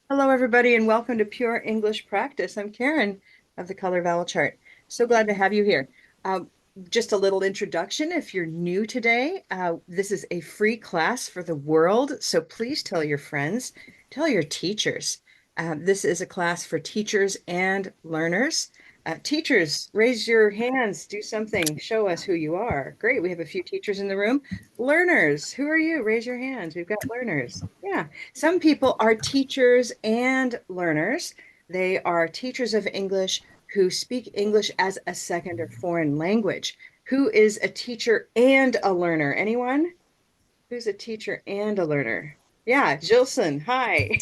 Hello, everybody, and welcome to Pure English Practice. I'm Karen of the Color Vowel Chart. So glad to have you here. Um, just a little introduction. If you're new today, this is a free class for the world. So please tell your friends, tell your teachers. This is a class for teachers and learners. Teachers, raise your hands, do something, show us who you are. Great, we have a few teachers in the room. Learners, who are you? Raise your hands. We've got learners. Yeah. Some people are teachers and learners. They are teachers of English who speak English as a second or foreign language. Who is a teacher and a learner? Anyone? Who's a teacher and a learner? Yeah, Jilson. Hi.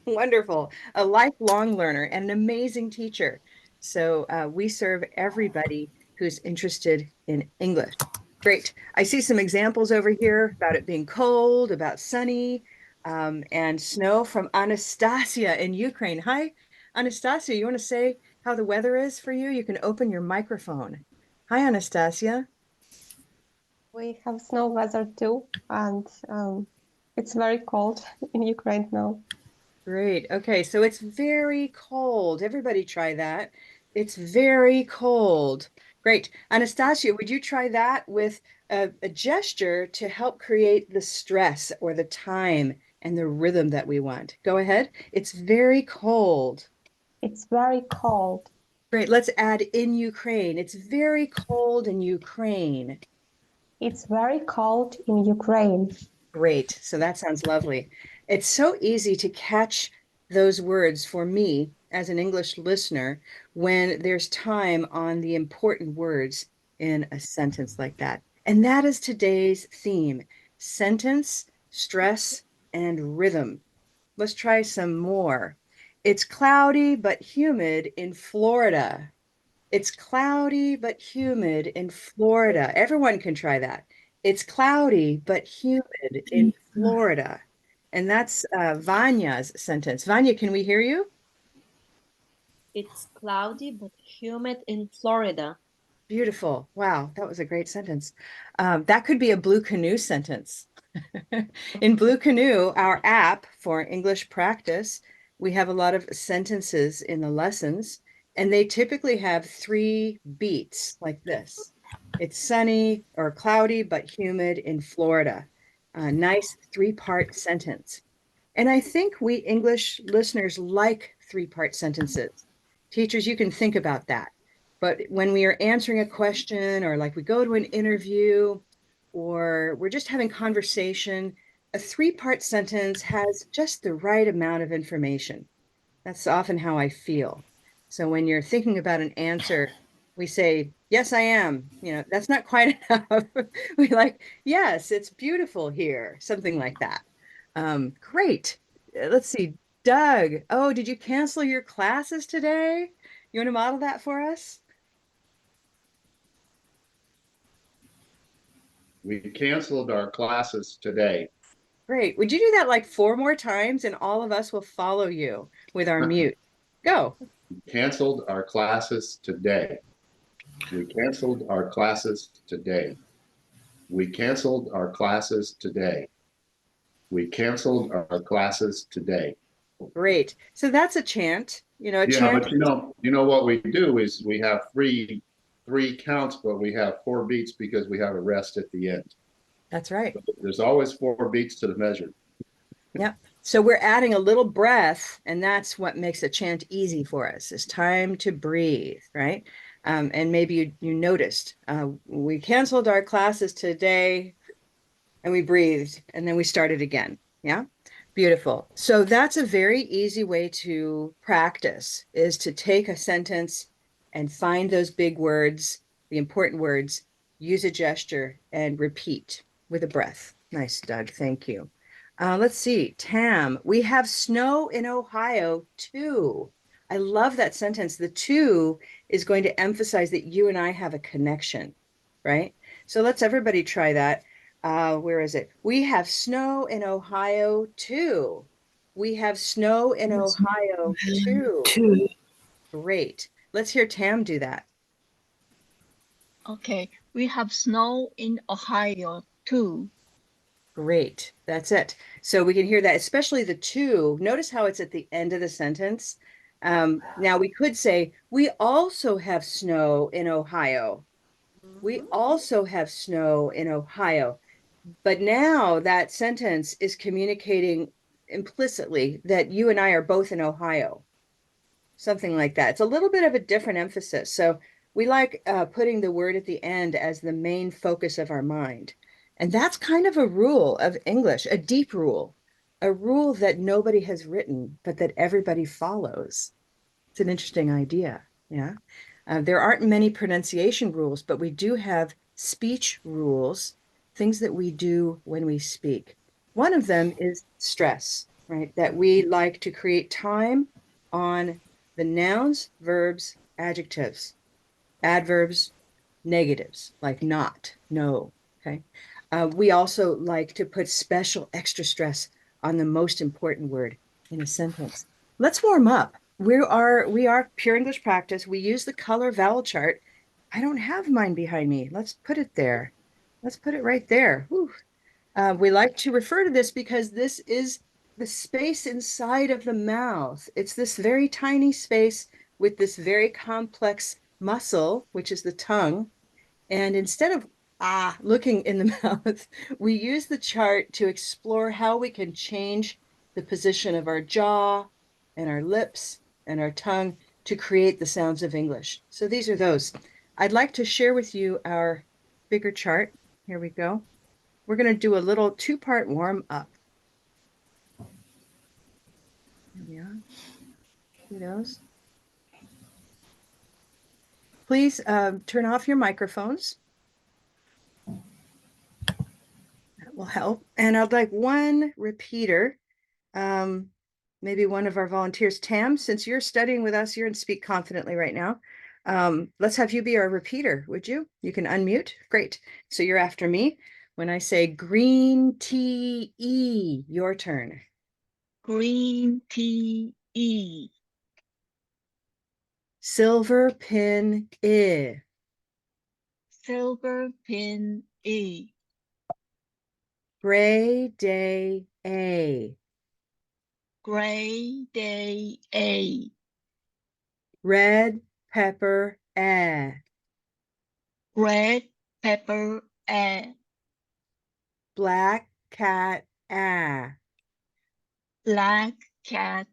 Wonderful. A lifelong learner and an amazing teacher. So we serve everybody who's interested in English. Great. I see some examples over here about it being cold, about sunny, and snow from Anastasia in Ukraine. Hi, Anastasia. You want to say how the weather is for you? You can open your microphone. Hi, Anastasia. We have snow weather too, and it's very cold in Ukraine now. Great. Okay, so it's very cold. Everybody try that. It's very cold. Great. Anastasia, would you try that with a gesture to help create the stress or the time and the rhythm that we want? Go ahead. It's very cold. It's very cold. Great. Let's add in Ukraine. It's very cold in Ukraine. It's very cold in Ukraine. Great. So that sounds lovely. It's so easy to catch those words for me as an English listener when there's time on the important words in a sentence like that. And that is today's theme, sentence, stress, and rhythm. Let's try some more. It's cloudy but humid in Florida. It's cloudy but humid in Florida. Everyone can try that. It's cloudy but humid in Florida. And that's Vanya's sentence. Vanya, can we hear you? It's cloudy but humid in Florida. Beautiful. Wow, that was a great sentence. That could be a Blue Canoe sentence. In Blue Canoe, our app for English practice, we have a lot of sentences in the lessons, and they typically have three beats like this. It's sunny or cloudy but humid in Florida. A nice three-part sentence. And I think we English listeners like three-part sentences. Teachers, you can think about that. But when we are answering a question or like we go to an interview or we're just having conversation, a three-part sentence has just the right amount of information. That's often how I feel. So when you're thinking about an answer, we say, yes, I am. That's not quite enough. We like, yes, it's beautiful here, something like that. Great. Let's see. Doug, oh, did you cancel your classes today? You want to model that for us? We canceled our classes today. Great. Would you do that like four more times and all of us will follow you with our mute? Go. Canceled our classes today. We canceled our classes today. We canceled our classes today. We canceled our classes today. Great. So that's a chant. A Yeah, chant. but what we do is we have three counts, but we have four beats because we have a rest at the end. That's right. There's always four beats to the measure. Yep. So we're adding a little breath, and that's what makes a chant easy for us. It's time to breathe, right? And maybe you noticed we canceled our classes today and we breathed and then we started again. Yeah. Beautiful. So that's a very easy way to practice is to take a sentence and find those big words, the important words, use a gesture and repeat with a breath. Nice, Doug. Thank you. Let's see. Tam, we have snow in Ohio too. I love that sentence. The two is going to emphasize that you and I have a connection, right? So let's everybody try that. Where is it? We have snow in Ohio too. We have snow in Ohio too. Great. Let's hear Tam do that. Okay, we have snow in Ohio too. Great. That's it. So we can hear that, especially the two. Notice how it's at the end of the sentence. Now we could say, we also have snow in Ohio. We also have snow in Ohio. But now that sentence is communicating implicitly that you and I are both in Ohio, something like that. It's a little bit of a different emphasis. So we like putting the word at the end as the main focus of our mind. And that's kind of a rule of English, a deep rule, a rule that nobody has written, but that everybody follows. It's an interesting idea. Yeah. There aren't many pronunciation rules, but we do have speech rules, things that we do when we speak. One of them is stress, right? That we like to create time on the nouns, verbs, adjectives, adverbs, negatives, like not, no. Okay. We also like to put special extra stress on the most important word in a sentence. Let's warm up. We are Pure English Practice. We use the color vowel chart. I don't have mine behind me. Let's put it there. Let's put it right there. Whew. We like to refer to this because this is the space inside of the mouth. It's this very tiny space with this very complex muscle, which is the tongue. And instead of looking in the mouth, we use the chart to explore how we can change the position of our jaw and our lips and our tongue to create the sounds of English. So these are those. I'd like to share with you our bigger chart. Here we go. We're going to do a little two-part warm up. Here we are. See those? Please turn off your microphones. That will help. And I'd like one repeater. Maybe one of our volunteers, Tam, since you're studying with us, you're in Speak Confidently right now. Let's have you be our repeater, would you? You can unmute. Great. So you're after me. When I say green tea, your turn. Green tea, Silver pin, silver pin, gray day, gray day, red pepper, red pepper, black cat, black cat,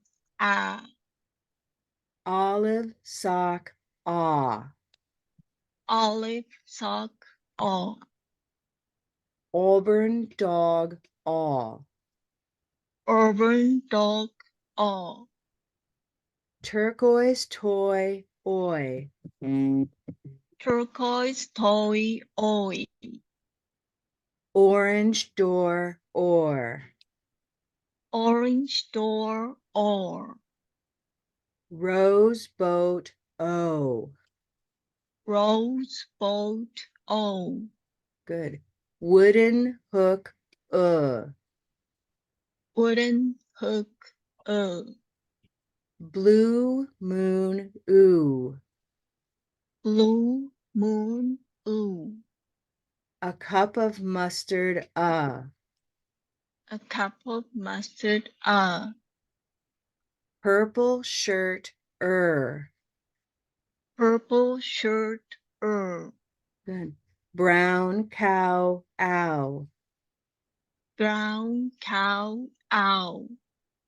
olive sock, olive sock, auburn dog, urban dog, turquoise toy, turquoise toy, orange door, orange door, rose boat, rose boat, good, wooden hook, wooden hook, blue moon, blue moon, a cup of mustard, a cup of mustard, purple shirt, purple shirt, good, brown cow, brown cow, owl,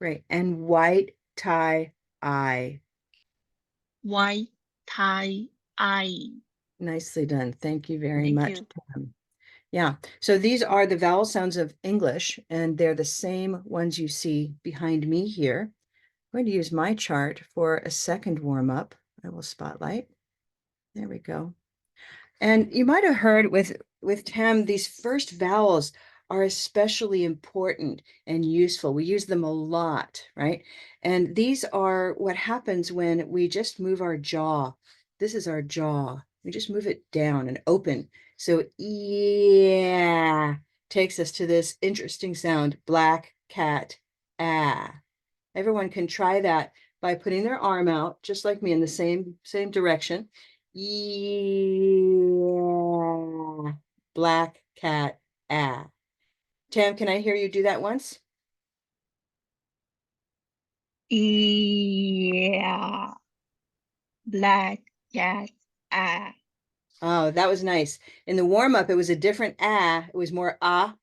great, and white tie, white tie, eye. Nicely done. Thank you very Thank much, you. Pam. Yeah, so these are the vowel sounds of English, and they're the same ones you see behind me here. I'm going to use my chart for a second warm up. I will spotlight. There we go. And you might have heard with Tam, these first vowels are especially important and useful. We use them a lot, right? And these are what happens when we just move our jaw. This is our jaw. We just move it down and open. So yeah takes us to this interesting sound, black cat, Everyone can try that by putting their arm out, just like me, in the same direction. Yeah. Black cat, Tam, can I hear you do that once? Yeah. Black cat. Ah. Oh, that was nice. In the warm up, it was a different ah. It was more ah,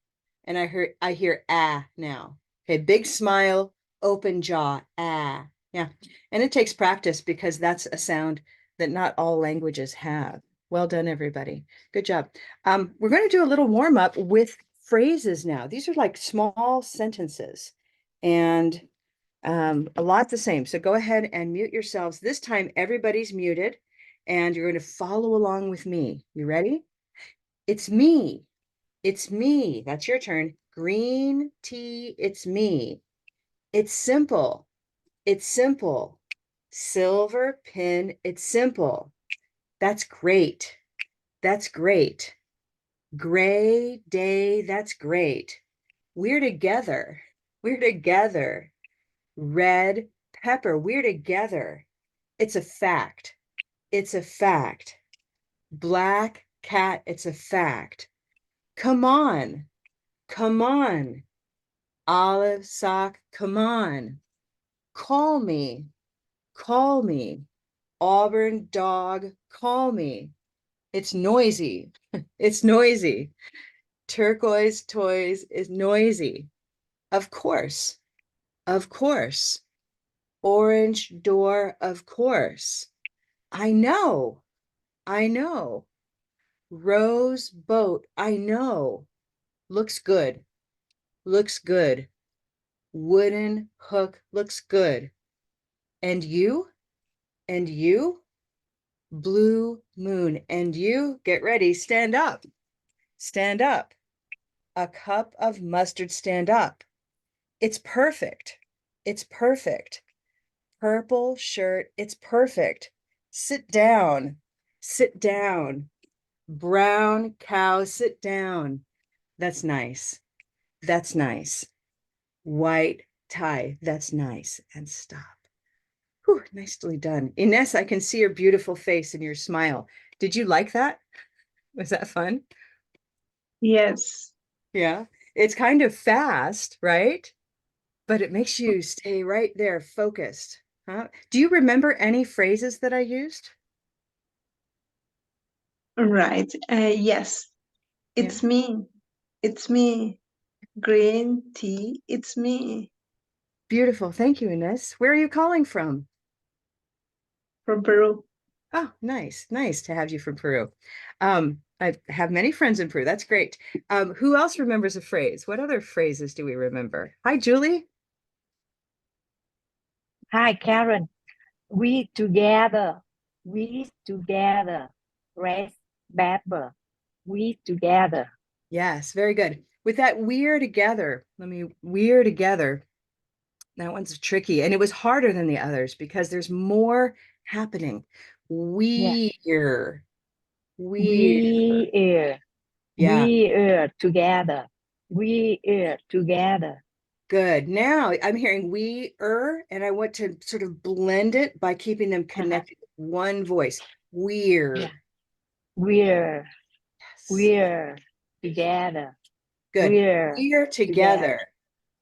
and I hear ah now. Okay, big smile, open jaw, ah. Yeah. And it takes practice because that's a sound that not all languages have. Well done, everybody. Good job. We're going to do a little warm up with phrases now. These are like small sentences and a lot the same. So go ahead and mute yourselves. This time, everybody's muted and you're going to follow along with me. You ready? It's me. It's me. That's your turn. Green tea. It's me. It's simple. It's simple. Silver pin. It's simple. That's great. That's great. Gray day. That's great. We're together. We're together. Red pepper. We're together. It's a fact. It's a fact. Black cat. It's a fact. Come on. Come on. Olive sock. Come on. Call me. Call me. Auburn dog. Call me. It's noisy. It's noisy. Turquoise toys is noisy. Of course. Of course. Orange door. Of course. I know. I know. Rose boat. I know. Looks good. Looks good. Wooden hook. Looks good. And you? And you? Blue moon. And you? Get ready. Stand up. Stand up. A cup of mustard. Stand up. It's perfect. It's perfect. Purple shirt. It's perfect. Sit down. Sit down. Brown cow. Sit down. That's nice. That's nice. White tie. That's nice. And stop. Whew, nicely done. Ines, I can see your beautiful face and your smile. Did you like that? Was that fun? Yes. Yeah. It's kind of fast, right? But it makes you stay right there focused. Huh? Do you remember any phrases that I used? Right. Yes. It's me. It's me. Green tea. It's me. Beautiful. Thank you, Ines. Where are you calling from? From Peru. Oh, nice. Nice to have you from Peru. I have many friends in Peru. That's great. Who else remembers a phrase? What other phrases do we remember? Hi, Julie. Hi, Karen. We together. We together. Red pepper. We together. Yes, very good. With that we're together, we're together. That one's tricky. And it was harder than the others because there's more happening. Yeah. We're, we're, We are. yeah, We are together. We are together. good. Now I'm hearing and I want to sort of blend it by keeping them connected with one voice. We're, Yeah. We're yes, we're together. good. We're We're together.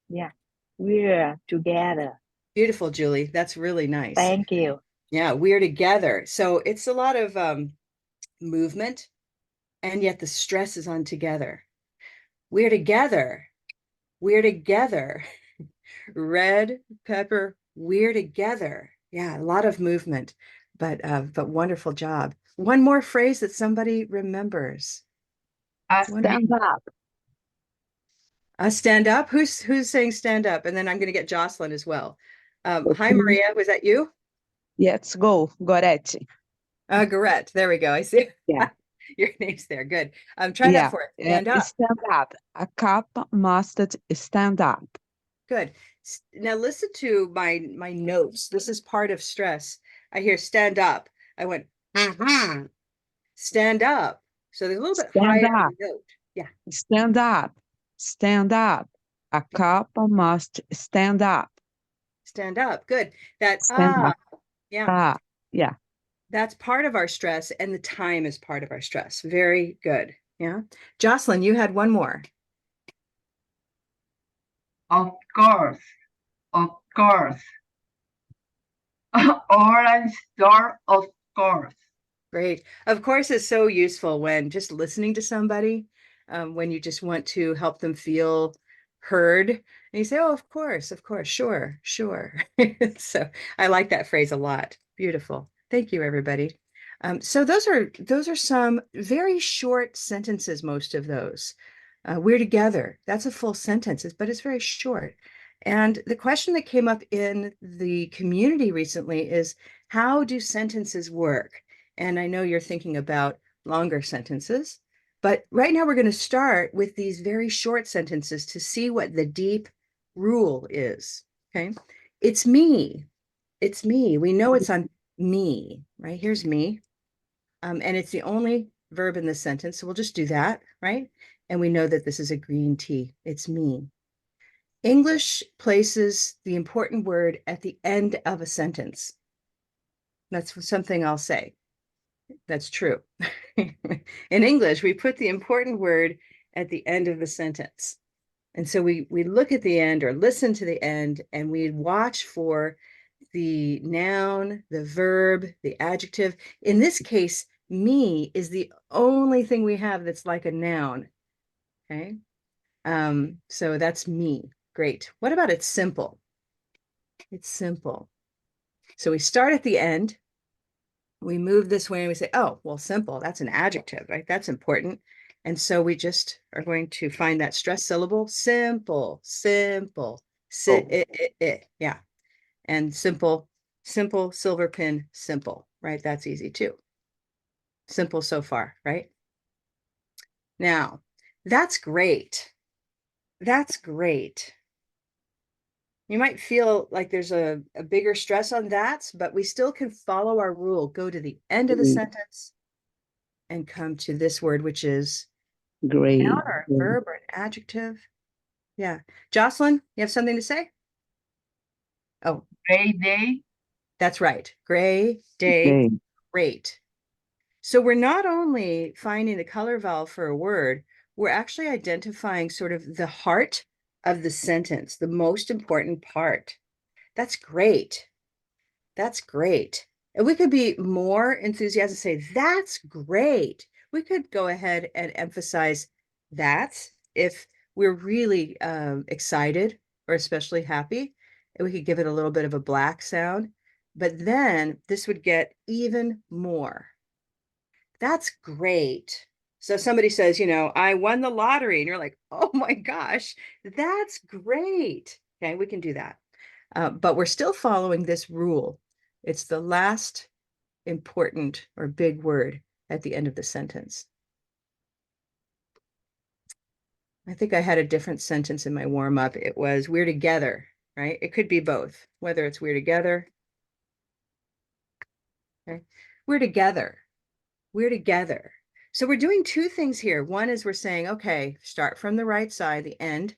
Yeah. We're together. Beautiful, Julie. That's really nice. Thank you. Yeah, we're together. So it's a lot of movement, and yet the stress is on together. We're together. We're together. Red pepper. We're together. Yeah, a lot of movement, but wonderful job. One more phrase that somebody remembers. Stand up. Stand up. Who's saying stand up? And then I'm going to get Jocelyn as well. Hi, Okay. Maria. Was that you? Let's go, Goretti. Garrett. There we go. I see. Yeah. Your name's there. Good. Try that for it. Stand up. Stand up. A cup must stand up. Good. Now listen to my notes. This is part of stress. I hear stand up. I went stand up. So there's a little bit Stand higher up. note. Yeah. Stand up. Stand up. A cup must stand up. Stand up. Good. That Stand up. yeah. Yeah. That's part of our stress, and the time is part of our stress. Very good. Yeah. Jocelyn, you had one more. Of course. Of course. Orange door, of course. Great. Of course, it's so useful when just listening to somebody, when you just want to help them feel heard. And you say, oh, of course, sure, sure. So I like that phrase a lot. Beautiful. Thank you, everybody. So those are some very short sentences, most of those. We're together. That's a full sentence, but it's very short. And the question that came up in the community recently is, how do sentences work? And I know you're thinking about longer sentences, but right now we're going to start with these very short sentences to see what the deep rule is. Okay. It's me. It's me. We know it's on me, right? Here's me. And it's the only verb in this sentence. So we'll just do that, right? And we know that this is a green tea. It's me. English places the important word at the end of a sentence. That's something I'll say. That's true. In English, we put the important word at the end of the sentence. And so we look at the end or listen to the end and we watch for the noun, the verb, the adjective. In this case, me is the only thing we have that's like a noun. Okay. So that's me. Great. What about it's simple? It's simple. So we start at the end. We move this way and we say, oh, well, simple, that's an adjective, right? That's important. And so we just are going to find that stress syllable, simple, simple, yeah. And simple, simple, silver pin, simple, right? That's easy too. Simple so far, right? Now, that's great. That's great. You might feel like there's a bigger stress on that, but we still can follow our rule. Go to the end of the sentence and come to this word, which is Great. noun or a verb or an adjective. Yeah. Jocelyn, you have something to say? Oh, Gray day. that's right. Gray day. Great. So we're not only finding the color vowel for a word, we're actually identifying sort of the heart of the sentence, the most important part. That's great. That's great. And we could be more enthusiastic, say, that's great. We could go ahead and emphasize that if we're really excited or especially happy, and we could give it a little bit of a black sound. But then this would get even more. That's great. So somebody says, I won the lottery, and you're like, oh my gosh, that's great. Okay, we can do that. But we're still following this rule. It's the last important or big word at the end of the sentence. I think I had a different sentence in my warm up. It was, we're together, right? It could be both, whether it's we're together. Okay. We're together. We're together. So we're doing two things here. One is we're saying, okay, start from the right side, the end,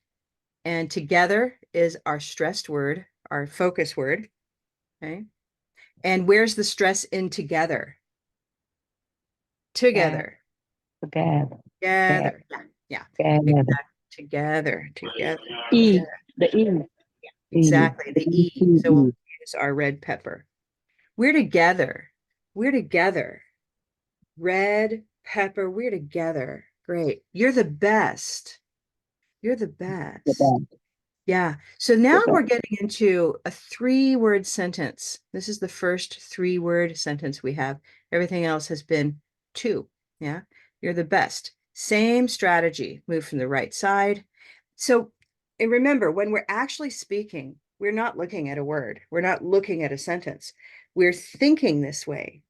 and together is our stressed word, our focus word. Okay. And where's the stress in together? Together. Together. Together. Yeah. Together. Together. Together. E. Together. The E. Exactly. The E. So we'll E. use our red pepper. We're together. We're together. Red pepper. We're together. Great. You're the best. You're the best. Yeah. So now we're getting into a 3-word sentence. This is the first 3-word sentence we have. Everything else has been 2. Yeah. You're the best. Same strategy. Move from the right side. So, and remember, when we're actually speaking, we're not looking at a word. We're not looking at a sentence. We're thinking this way.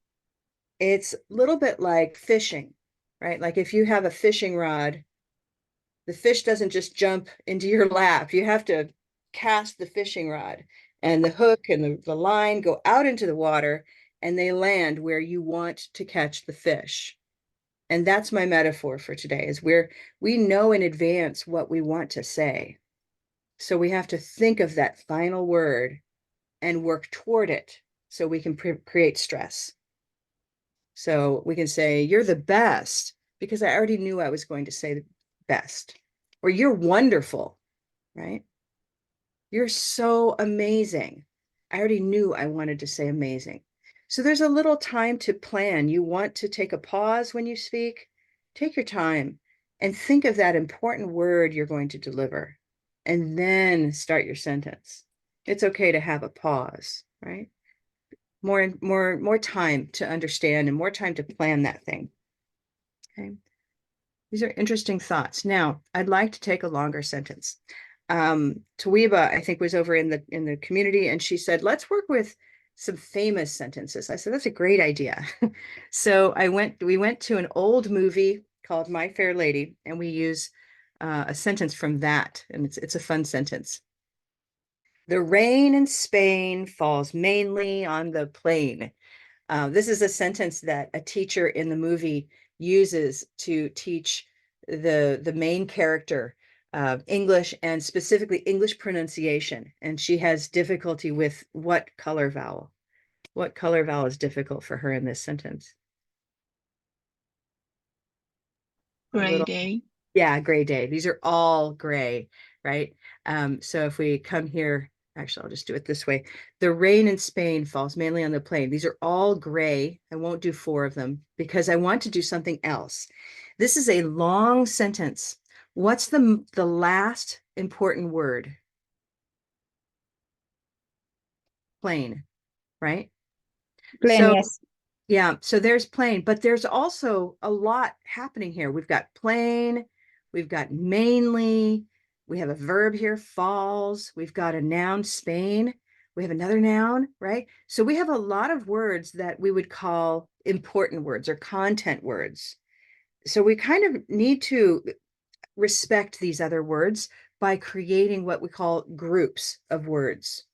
It's a little bit like fishing, right? Like if you have a fishing rod, the fish doesn't just jump into your lap. You have to cast the fishing rod, and the hook and the line go out into the water, and they land where you want to catch the fish. And that's my metaphor for today, is we know in advance what we want to say. So we have to think of that final word and work toward it so we can create stress. So we can say, you're the best, because I already knew I was going to say the best. Or you're wonderful, right? You're so amazing. I already knew I wanted to say amazing. So there's a little time to plan. You want to take a pause when you speak, take your time and think of that important word you're going to deliver, and then start your sentence. It's okay to have a pause, right? More time to understand and more time to plan that thing. Okay. These are interesting thoughts. Now, I'd like to take a longer sentence. Tawiba, I think, was over in the community, and she said, let's work with some famous sentences. I said, that's a great idea. So we went to an old movie called My Fair Lady, and we use a sentence from that, and it's a fun sentence. The rain in Spain falls mainly on the plain. This is a sentence that a teacher in the movie uses to teach the main character English, and specifically English pronunciation. And she has difficulty with what color vowel? What color vowel is difficult for her in this sentence? A Gray little, day. yeah, gray day. These are all gray, right? So if we come here, actually, I'll just do it this way. The rain in Spain falls mainly on the plain. These are all gray. I won't do 4 of them because I want to do something else. This is a long sentence. What's the last important word? Plain, right? Plain, So yes. yeah, so there's plain, but there's also a lot happening here. We've got plain, we've got mainly, we have a verb here, falls, we've got a noun, Spain, we have another noun, right? So we have a lot of words that we would call important words or content words. So we kind of need to respect these other words by creating what we call groups of words.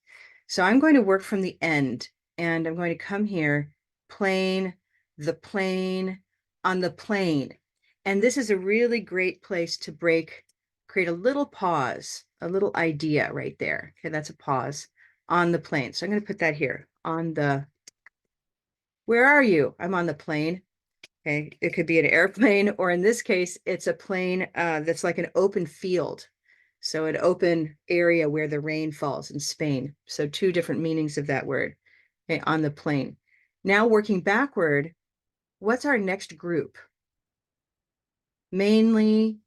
So I'm going to work from the end, and I'm going to come here, plane, the plane, on the plane. And this is a really great place to create a little pause, a little idea right there. Okay, that's a pause on the plane. So I'm going to put that here on where are you? I'm on the plane. Okay, it could be an airplane, or in this case, it's a plane that's like an open field. So an open area where the rain falls in Spain. So 2 different meanings of that word, okay, on the plane. Now working backward, what's our next group? Mainly,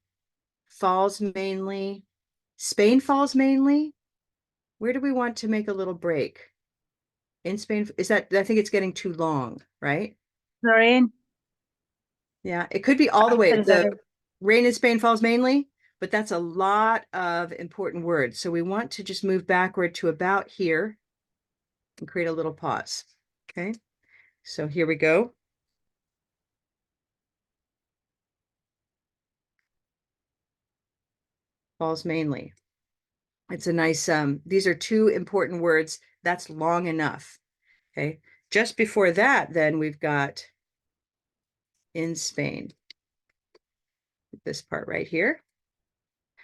falls mainly, Spain falls mainly. Where do we want to make a little break? In Spain, I think it's getting too long, right? Rain. Yeah, it could be all the way. After The the rain in Spain falls mainly, but that's a lot of important words. So we want to just move backward to about here and create a little pause. Okay, so here we go. Falls mainly. It's a nice, these are 2 important words. That's long enough. Okay, just before that, then we've got in Spain. This part right here.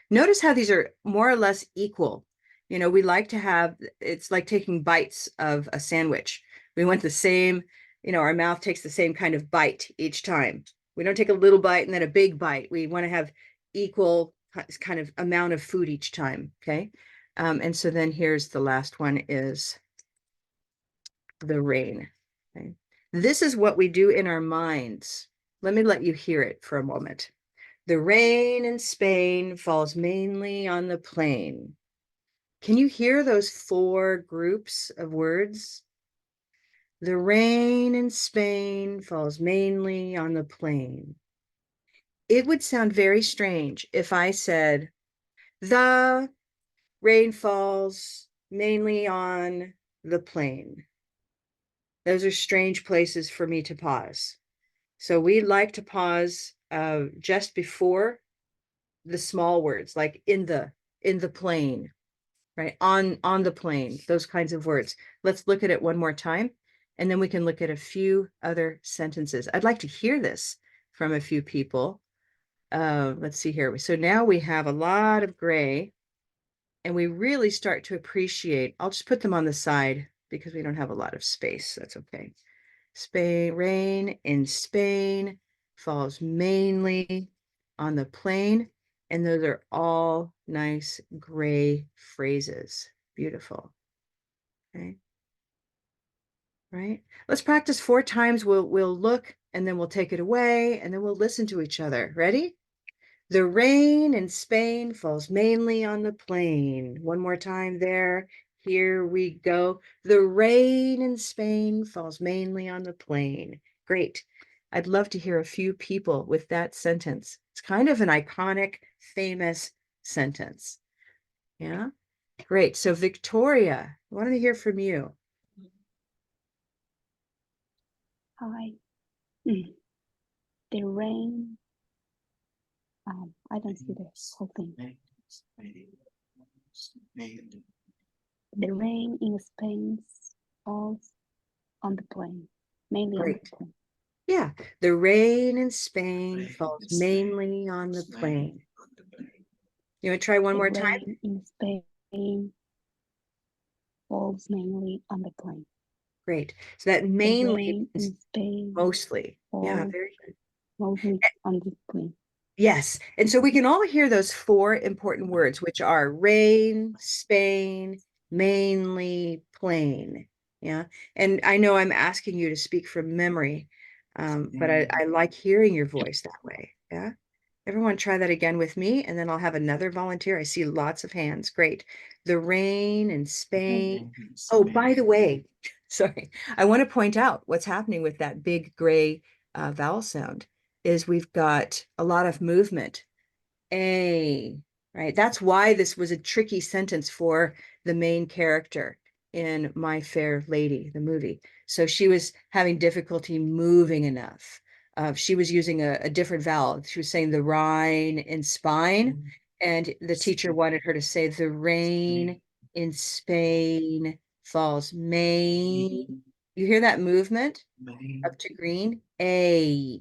Notice how these are more or less equal. You know, we like to have, it's like taking bites of a sandwich. We want the same, our mouth takes the same kind of bite each time. We don't take a little bite and then a big bite. We want to have equal kind of amount of food each time. Okay. And so then here's the last one is the rain. Okay. This is what we do in our minds. Let me let you hear it for a moment. The rain in Spain falls mainly on the plain. Can you hear those 4 groups of words? The rain in Spain falls mainly on the plain. It would sound very strange if I said, the rain falls mainly on the plain. Those are strange places for me to pause. So we like to pause just before the small words, like in the plane, right? On the plane, those kinds of words. Let's look at it one more time, and then we can look at a few other sentences. I'd like to hear this from a few people. Let's see here. So now we have a lot of gray, and we really start to appreciate, I'll just put them on the side because we don't have a lot of space. That's okay. Spain, rain in Spain falls mainly on the plain. And those are all nice gray phrases. Beautiful. Okay. Right. Let's practice 4 times. We'll look and then we'll take it away and then we'll listen to each other. Ready? The rain in Spain falls mainly on the plain. One more time there. Here we go. The rain in Spain falls mainly on the plain. Great. I'd love to hear a few people with that sentence. It's kind of an iconic, famous sentence. Yeah. Great. So Victoria, I wanted to hear from you. Hi. Mm. The rain. I don't see the whole thing. The rain in Spain falls on the plain, mainly on Great. the plain. Yeah. The rain in Spain falls mainly on the plain. You want to try one The more time? rain in Spain falls mainly on the plain. Great. So that The mainly rain is in Spain mostly. Yeah, falls very good. mostly on the plain. Yes. And so we can all hear those 4 important words, which are rain, Spain, mainly, plain. Yeah. And I know I'm asking you to speak from memory, but I like hearing your voice that way. Yeah. Everyone try that again with me, and then I'll have another volunteer. I see lots of hands. Great. The rain in Spain. Oh, by the way, sorry, I want to point out what's happening with that big gray vowel sound is we've got a lot of movement. A, right? That's why this was a tricky sentence for the main character in My Fair Lady, the movie. So she was having difficulty moving enough. She was using a different vowel. She was saying the Rhine in spine, and the teacher wanted her to say the rain in Spain falls. Maine. You hear that movement up to green? A.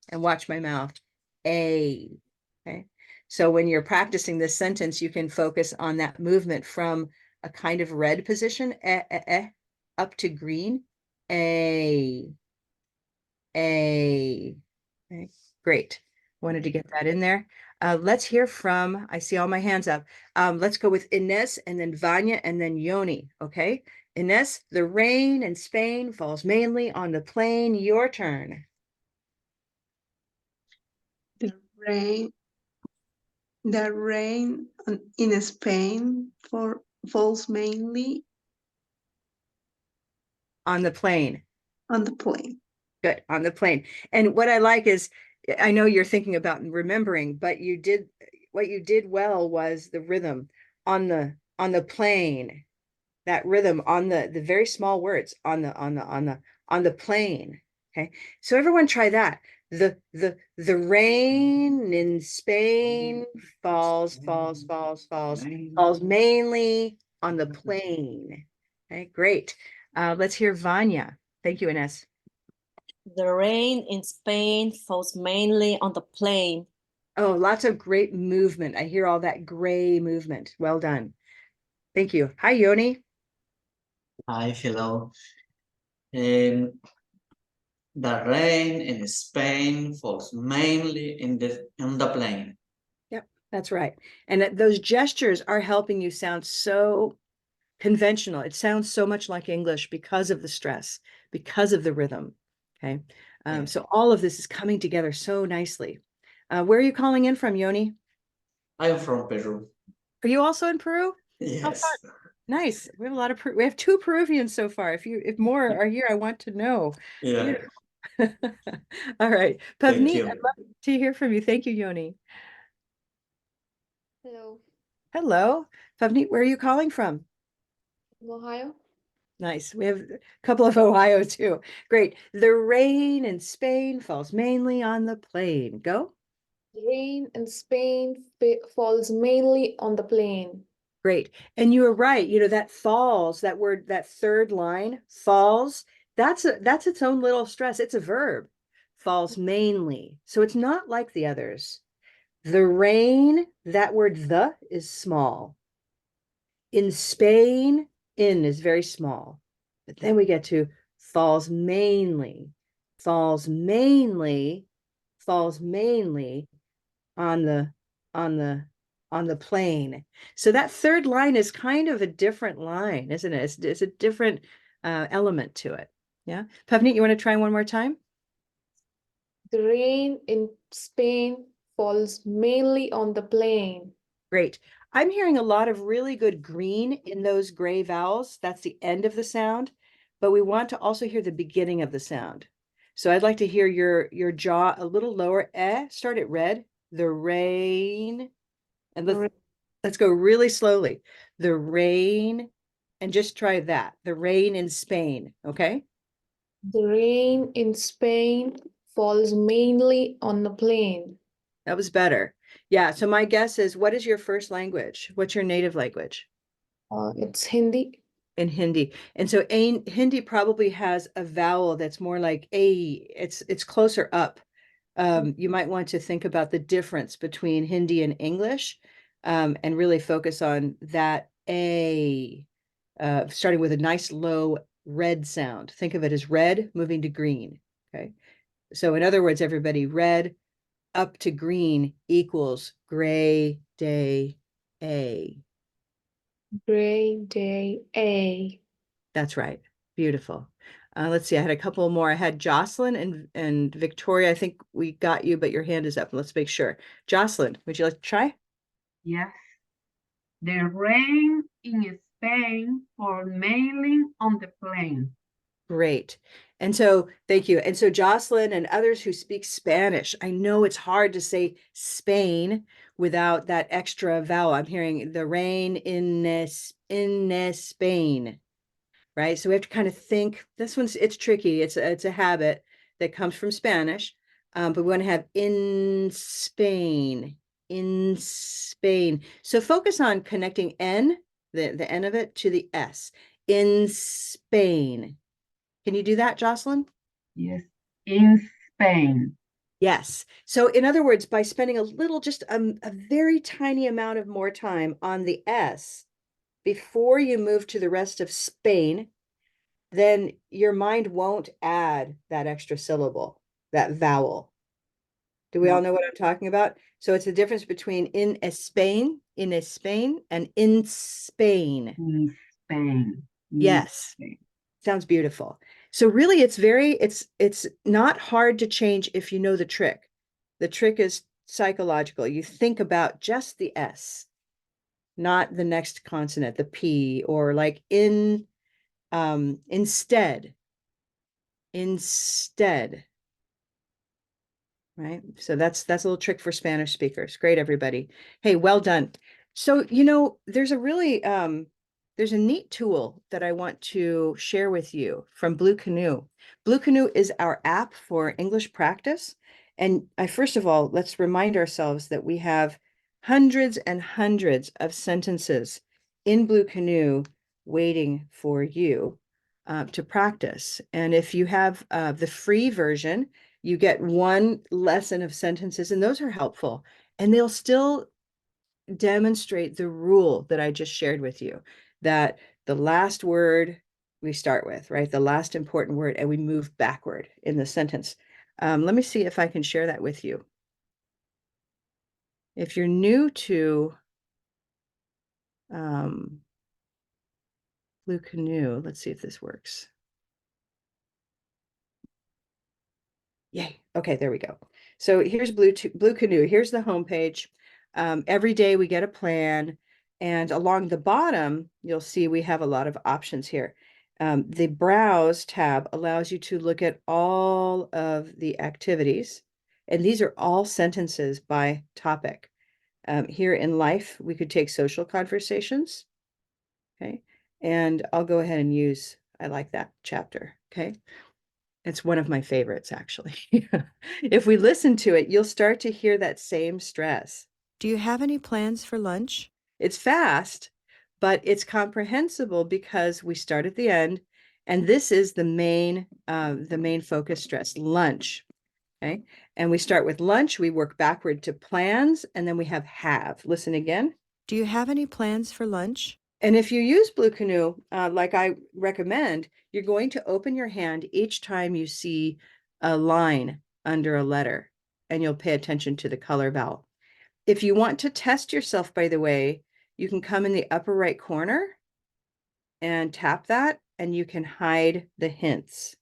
And watch my mouth. A. Okay. So when you're practicing this sentence, you can focus on that movement from a kind of red position, up to green. A. Okay. Great. Wanted to get that in there. Let's hear from, I see all my hands up. Let's go with Ines and then Vanya and then Yoni. Okay. Ines, the rain in Spain falls mainly on the plain. Your turn. The rain, in Spain falls mainly On the plain. on the plain. Good, on the plane. And what I like is, I know you're thinking about and remembering, but what you did well was the rhythm on the plane, that rhythm on the very small words on the plane. Okay. So everyone try that. The rain in Spain falls mainly on the plain. Okay, great. Let's hear Vanya. Thank you, Ines. The rain in Spain falls mainly on the plain. Oh, lots of great movement. I hear all that gray movement. Well done. Thank you. Hi, Yoni. Hi, hello. The rain in Spain falls mainly in the plain. Yep, that's right. And those gestures are helping you sound so conventional. It sounds so much like English because of the stress, because of the rhythm. Okay. Yeah. So all of this is coming together so nicely. Where are you calling in from, Yoni? I'm from Peru. Are you also in Peru? Yes. Nice. We have a lot of we have 2 Peruvians so far. If more are here, I want to know. Yeah. Beautiful. All right. Thank Pavneet, you. I'd love to hear from you. Thank you, Yoni. Hello, Hello. Pavneet, where are you calling from? from Ohio. Nice. We have a couple of Ohio too. Great. The rain in Spain falls mainly on the plain. Go. Rain in Spain falls mainly on the plain. Great. And you were right. You know, that falls, that word, that third line, falls, that's its own little stress. It's a verb. Falls mainly. So it's not like the others. The rain, that word the is small. In Spain, in is very small. But then we get to falls mainly, falls mainly, falls mainly on the on the plane. So that third line is kind of a different line, isn't it? It's a different element to it. Yeah. Pavneet, you want to try one more time? The rain in Spain falls mainly on the plain. Great. I'm hearing a lot of really good green in those gray vowels. That's the end of the sound, but we want to also hear the beginning of the sound. So I'd like to hear your jaw a little lower. Start at red. The rain. And let's go really slowly. The rain, and just try that. The rain in Spain, okay? The rain in Spain falls mainly on the plain. That was better. Yeah, so my guess is, what is your first language? What's your native language? It's Hindi. In Hindi. And so Hindi probably has a vowel that's more like a, it's closer up. You might want to think about the difference between Hindi and English, and really focus on that a, starting with a nice low red sound. Think of it as red moving to green. Okay. So in other words, everybody, red up to green equals gray day a. Gray day A. That's right. Beautiful. Let's see. I had a couple more. I had Jocelyn and Victoria. I think we got you, but your hand is up. Let's make sure. Jocelyn, would you like to try? Yes. The rain in Spain falls mainly on the plain. Great. And so, thank you. And so, Jocelyn and others who speak Spanish, I know it's hard to say Spain without that extra vowel. I'm hearing the rain in Spain, right? So we have to kind of think. This one's, it's tricky. It's a habit that comes from Spanish, but we want to have in Spain, in Spain. So focus on connecting N, the N of it, to the S, in Spain. Can you do that, Jocelyn? Yes. In Spain. Yes. So in other words, by spending a little, just a very tiny amount of more time on the S before you move to the rest of Spain, then your mind won't add that extra syllable, that vowel. Do we all know what I'm talking about? So it's the difference between in Spain, and in Spain. In Spain. Yes. Spain. Sounds beautiful. So really it's not hard to change if you know the trick. The trick is psychological. You think about just the S, not the next consonant, the P, or like instead, right? So that's a little trick for Spanish speakers. Great, everybody. Hey, well done. So, there's a really there's a neat tool that I want to share with you from Blue Canoe. Blue Canoe is our app for English practice. And first of all, let's remind ourselves that we have hundreds and hundreds of sentences in Blue Canoe waiting for you to practice. And if you have the free version, you get one lesson of sentences, and those are helpful. And they'll still demonstrate the rule that I just shared with you, that the last word we start with, right? The last important word, and we move backward in the sentence. Let me see if I can share that with you. If you're new to Blue Canoe, let's see if this works. Yay. Okay, there we go. So here's Blue Canoe. Here's the homepage. Every day we get a plan, and along the bottom, you'll see we have a lot of options here. The Browse tab allows you to look at all of the activities, and these are all sentences by topic. Here in life, we could take social conversations. Okay, and I'll go ahead and use, I like that chapter. Okay. It's one of my favorites, actually. If we listen to it, you'll start to hear that same stress. Do you have any plans for lunch? It's fast, but it's comprehensible because we start at the end, and this is the main focus stress, lunch. Okay, and we start with lunch, we work backward to plans, and then we have. Listen again. Do you have any plans for lunch? And if you use Blue Canoe, like I recommend, you're going to open your hand each time you see a line under a letter, and you'll pay attention to the color vowel. If you want to test yourself, by the way, you can come in the upper right corner and tap that, and you can hide the hints.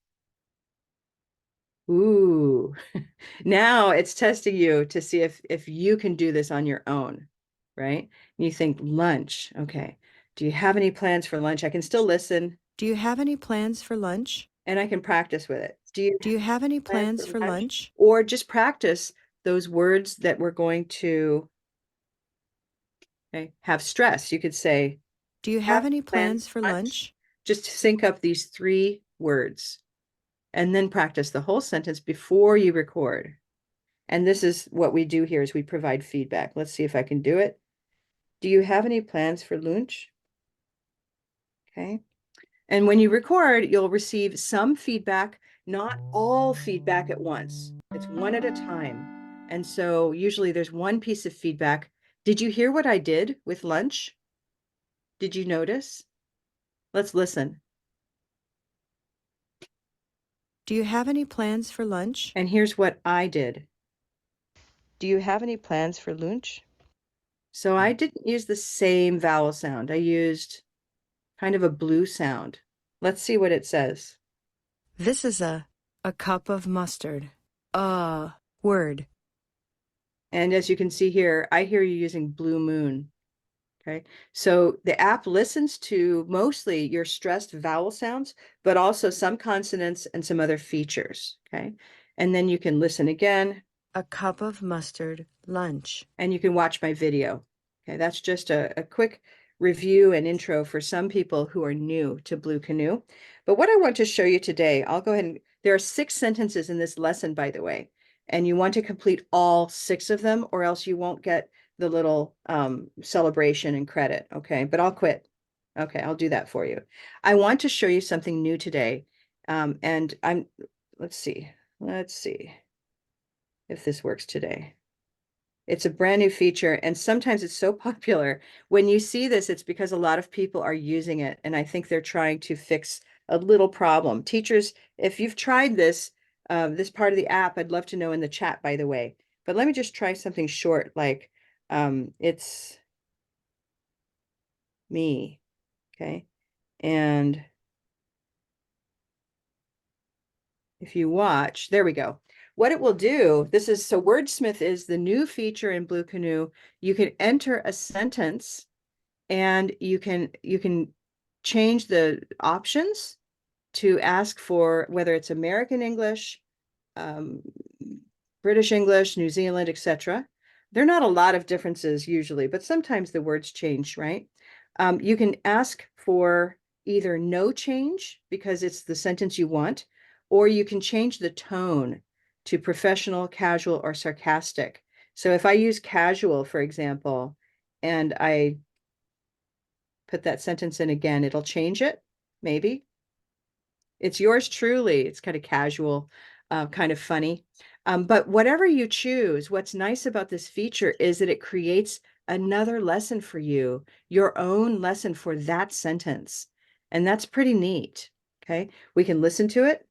Ooh, now it's testing you to see if you can do this on your own, right? And you think lunch. Okay. Do you have any plans for lunch? I can still listen. Do you have any plans for lunch? And I can practice with it. Do you have any plans for lunch? Or just practice those words that we're going to have stress. You could say, do you have any plans for lunch? Just sync up these 3 words and then practice the whole sentence before you record. And this is what we do here is we provide feedback. Let's see if I can do it. Do you have any plans for lunch? Okay. And when you record, you'll receive some feedback, not all feedback at once. It's one at a time. And so usually there's one piece of feedback. Did you hear what I did with lunch? Did you notice? Let's listen. Do you have any plans for lunch? And here's what I did. Do you have any plans for lunch? So I didn't use the same vowel sound. I used kind of a blue sound. Let's see what it says. This is a cup of mustard. Word. And as you can see here, I hear you using blue moon. Okay, so the app listens to mostly your stressed vowel sounds, but also some consonants and some other features. Okay, and then you can listen again. A cup of mustard, lunch. And you can watch my video. Okay, that's just a quick review and intro for some people who are new to Blue Canoe. But what I want to show you today, I'll go ahead and, there are 6 sentences in this lesson, by the way, and you want to complete all 6 of them or else you won't get the little celebration and credit. Okay, but I'll quit. Okay, I'll do that for you. I want to show you something new today. And let's see if this works today. It's a brand new feature, and sometimes it's so popular. When you see this, it's because a lot of people are using it, and I think they're trying to fix a little problem. Teachers, if you've tried this, this part of the app, I'd love to know in the chat, by the way. But let me just try something short, like it's me, okay? And if you watch, there we go. What it will do, this is, so Wordsmith is the new feature in Blue Canoe. You can enter a sentence and you can change the options to ask for whether it's American English, British English, New Zealand, etc. There are not a lot of differences usually, but sometimes the words change, right? You can ask for either no change because it's the sentence you want, or you can change the tone to professional, casual, or sarcastic. So if I use casual, for example, and I put that sentence in again, it'll change it, maybe. It's yours truly. It's kind of casual, kind of funny. But whatever you choose, what's nice about this feature is that it creates another lesson for you, your own lesson for that sentence. And that's pretty neat. Okay, we can listen to it.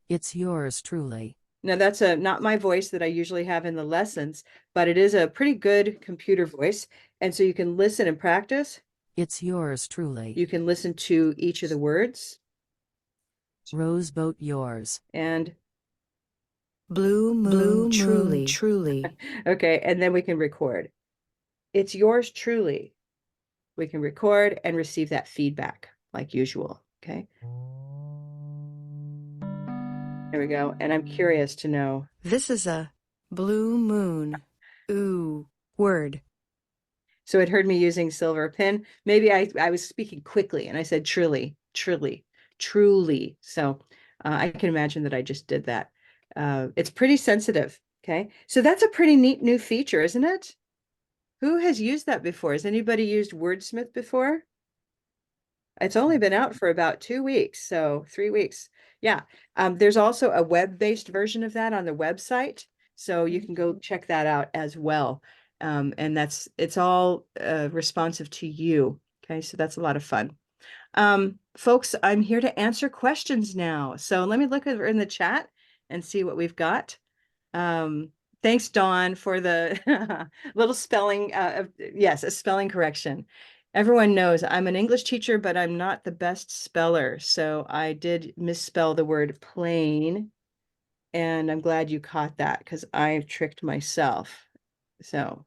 It's yours truly. Now that's not my voice that I usually have in the lessons, but it is a pretty good computer voice. And so you can listen and practice. It's yours truly. You can listen to each of the words. Roseboat yours. And Blue moon, truly. Okay, and then we can record. It's yours truly. We can record and receive that feedback like usual. Okay. There we go. And I'm curious to know. This is a blue moon. Ooh, word. So it heard me using silver pen. Maybe I was speaking quickly and I said truly. So I can imagine that I just did that. It's pretty sensitive. Okay. So that's a pretty neat new feature, isn't it? Who has used that before? Has anybody used Wordsmith before? It's only been out for about 2 weeks, so 3 weeks. Yeah. There's also a web-based version of that on the website. So you can go check that out as well. And it's all responsive to you. Okay, so that's a lot of fun. Folks, I'm here to answer questions now. So let me look over in the chat and see what we've got. Thanks, Dawn, for the little spelling. Yes, a spelling correction. Everyone knows I'm an English teacher, but I'm not the best speller. So I did misspell the word plane. And I'm glad you caught that because I've tricked myself. So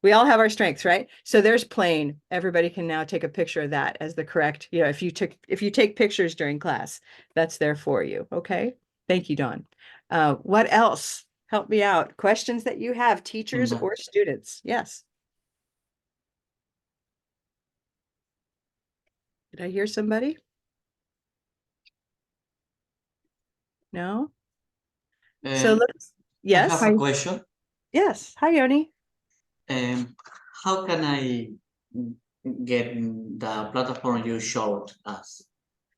we all have our strengths, right? So there's plane. Everybody can now take a picture of that as the correct, if you take pictures during class, that's there for you. Okay. Thank you, Dawn. What else? Help me out. Questions that you have, teachers But or students? Yes. Did I hear somebody? No? So let's, I have yes. a question. Yes. Hi, Yoni. How can I get the platform you showed us?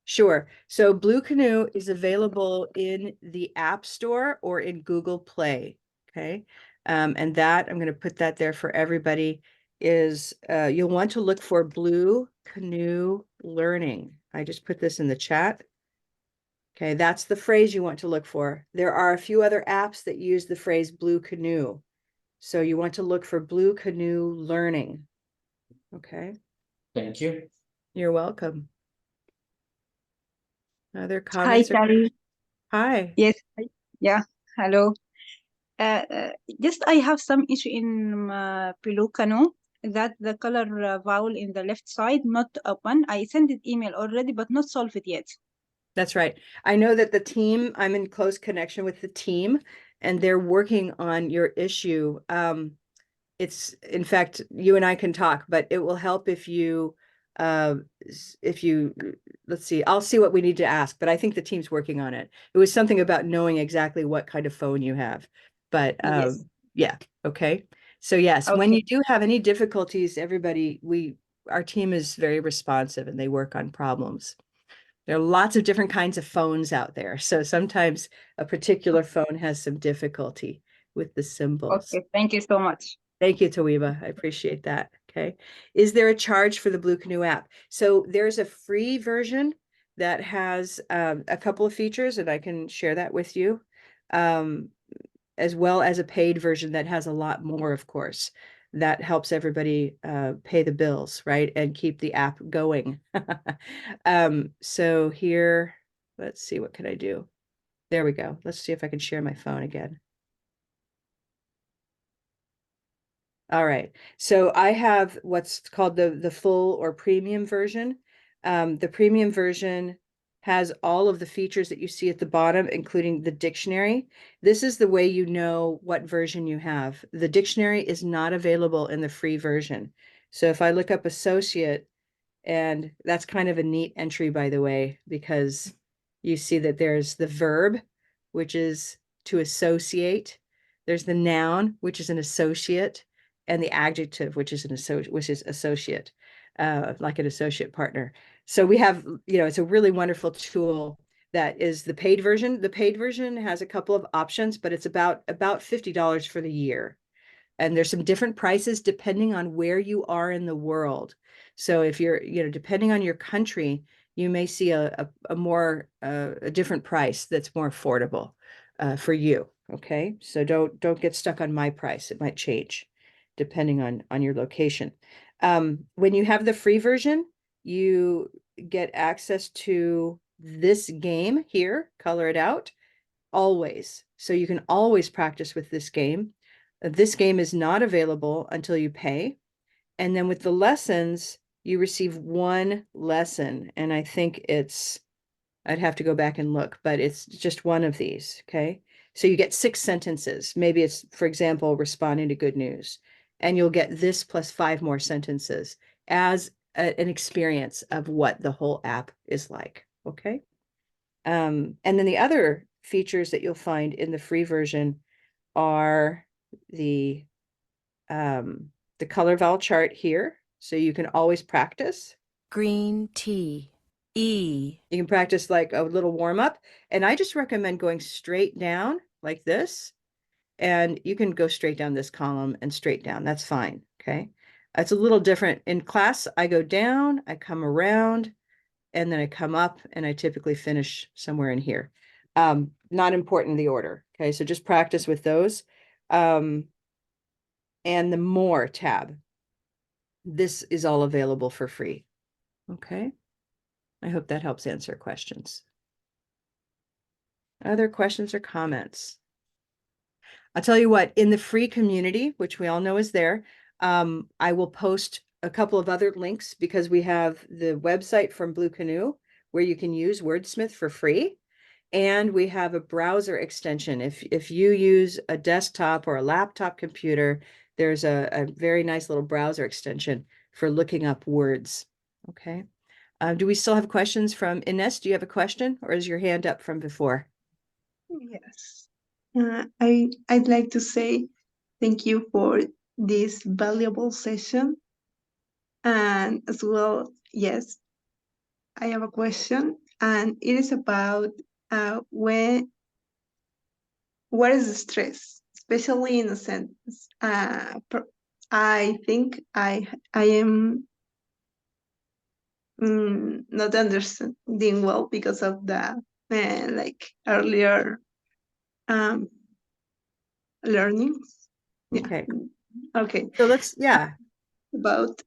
Sure. So Blue Canoe is available in the App Store or in Google Play. Okay. And that, I'm going to put that there for everybody, is you'll want to look for Blue Canoe Learning. I just put this in the chat. Okay, that's the phrase you want to look for. There are a few other apps that use the phrase Blue Canoe. So you want to look for Blue Canoe Learning. Okay. Thank you. You're welcome. Other Hi, comments? Carrie. Hi. Yes. Yeah. Hello. Just I have some issue in Pelucano that the color vowel in the left side not open. I sent it email already, but not solved it yet. That's right. I know that the team, I'm in close connection with the team, and they're working on your issue. It's, in fact, you and I can talk, but it will help if you, let's see, I'll see what we need to ask, but I think the team's working on it. It was something about knowing exactly what kind of phone you have. But Yes. yeah, okay. So yes, when Okay. you do have any difficulties, everybody, our team is very responsive and they work on problems. There are lots of different kinds of phones out there. So sometimes a particular phone has some difficulty with the symbols. Okay. Thank you so much. Thank you, Tawiba. I appreciate that. Okay. Is there a charge for the Blue Canoe app? So there's a free version that has a couple of features, and I can share that with you, as well as a paid version that has a lot more, of course. That helps everybody pay the bills, right? And keep the app going. So here, let's see, what can I do? There we go. Let's see if I can share my phone again. All right. So I have what's called the full or premium version. The premium version has all of the features that you see at the bottom, including the dictionary. This is the way you know what version you have. The dictionary is not available in the free version. So if I look up associate, and that's kind of a neat entry, by the way, because you see that there's the verb, which is to associate. There's the noun, which is an associate, and the adjective, which is associate, like an associate partner. So we have, it's a really wonderful tool that is the paid version. The paid version has a couple of options, but it's about $50 for the year. And there's some different prices depending on where you are in the world. So if you're, depending on your country, you may see a more a different price that's more affordable for you. Okay, so don't get stuck on my price. It might change depending on your location. When you have the free version, you get access to this game here, color it out, always. So you can always practice with this game. This game is not available until you pay. And then with the lessons, you receive one lesson. And I think I'd have to go back and look, but it's just one of these. Okay. So you get 6 sentences. Maybe it's, for example, responding to good news. And you'll get this plus 5 more sentences as an experience of what the whole app is like. Okay. And then the other features that you'll find in the free version are the color vowel chart here. So you can always practice. Green tea. E. You can practice like a little warm up. And I just recommend going straight down like this. And you can go straight down this column and straight down. That's fine. Okay. It's a little different. In class, I go down, I come around, and then I come up, and I typically finish somewhere in here. Not important the order. Okay, so just practice with those. And the More tab. This is all available for free. Okay. I hope that helps answer questions. Other questions or comments? I'll tell you what, in the free community, which we all know is there, I will post a couple of other links because we have the website from Blue Canoe where you can use Wordsmith for free. And we have a browser extension. If you use a desktop or a laptop computer, there's a very nice little browser extension for looking up words. Okay. Do we still have questions from Ines? Do you have a question or is your hand up from before? Yes. I'd like to say thank you for this valuable session. And as well, yes, I have a question, and it is about what is the stress, especially in a sentence. I think I am not understanding well because of the like earlier learnings. Okay. Yeah. Okay. So let's, yeah. About,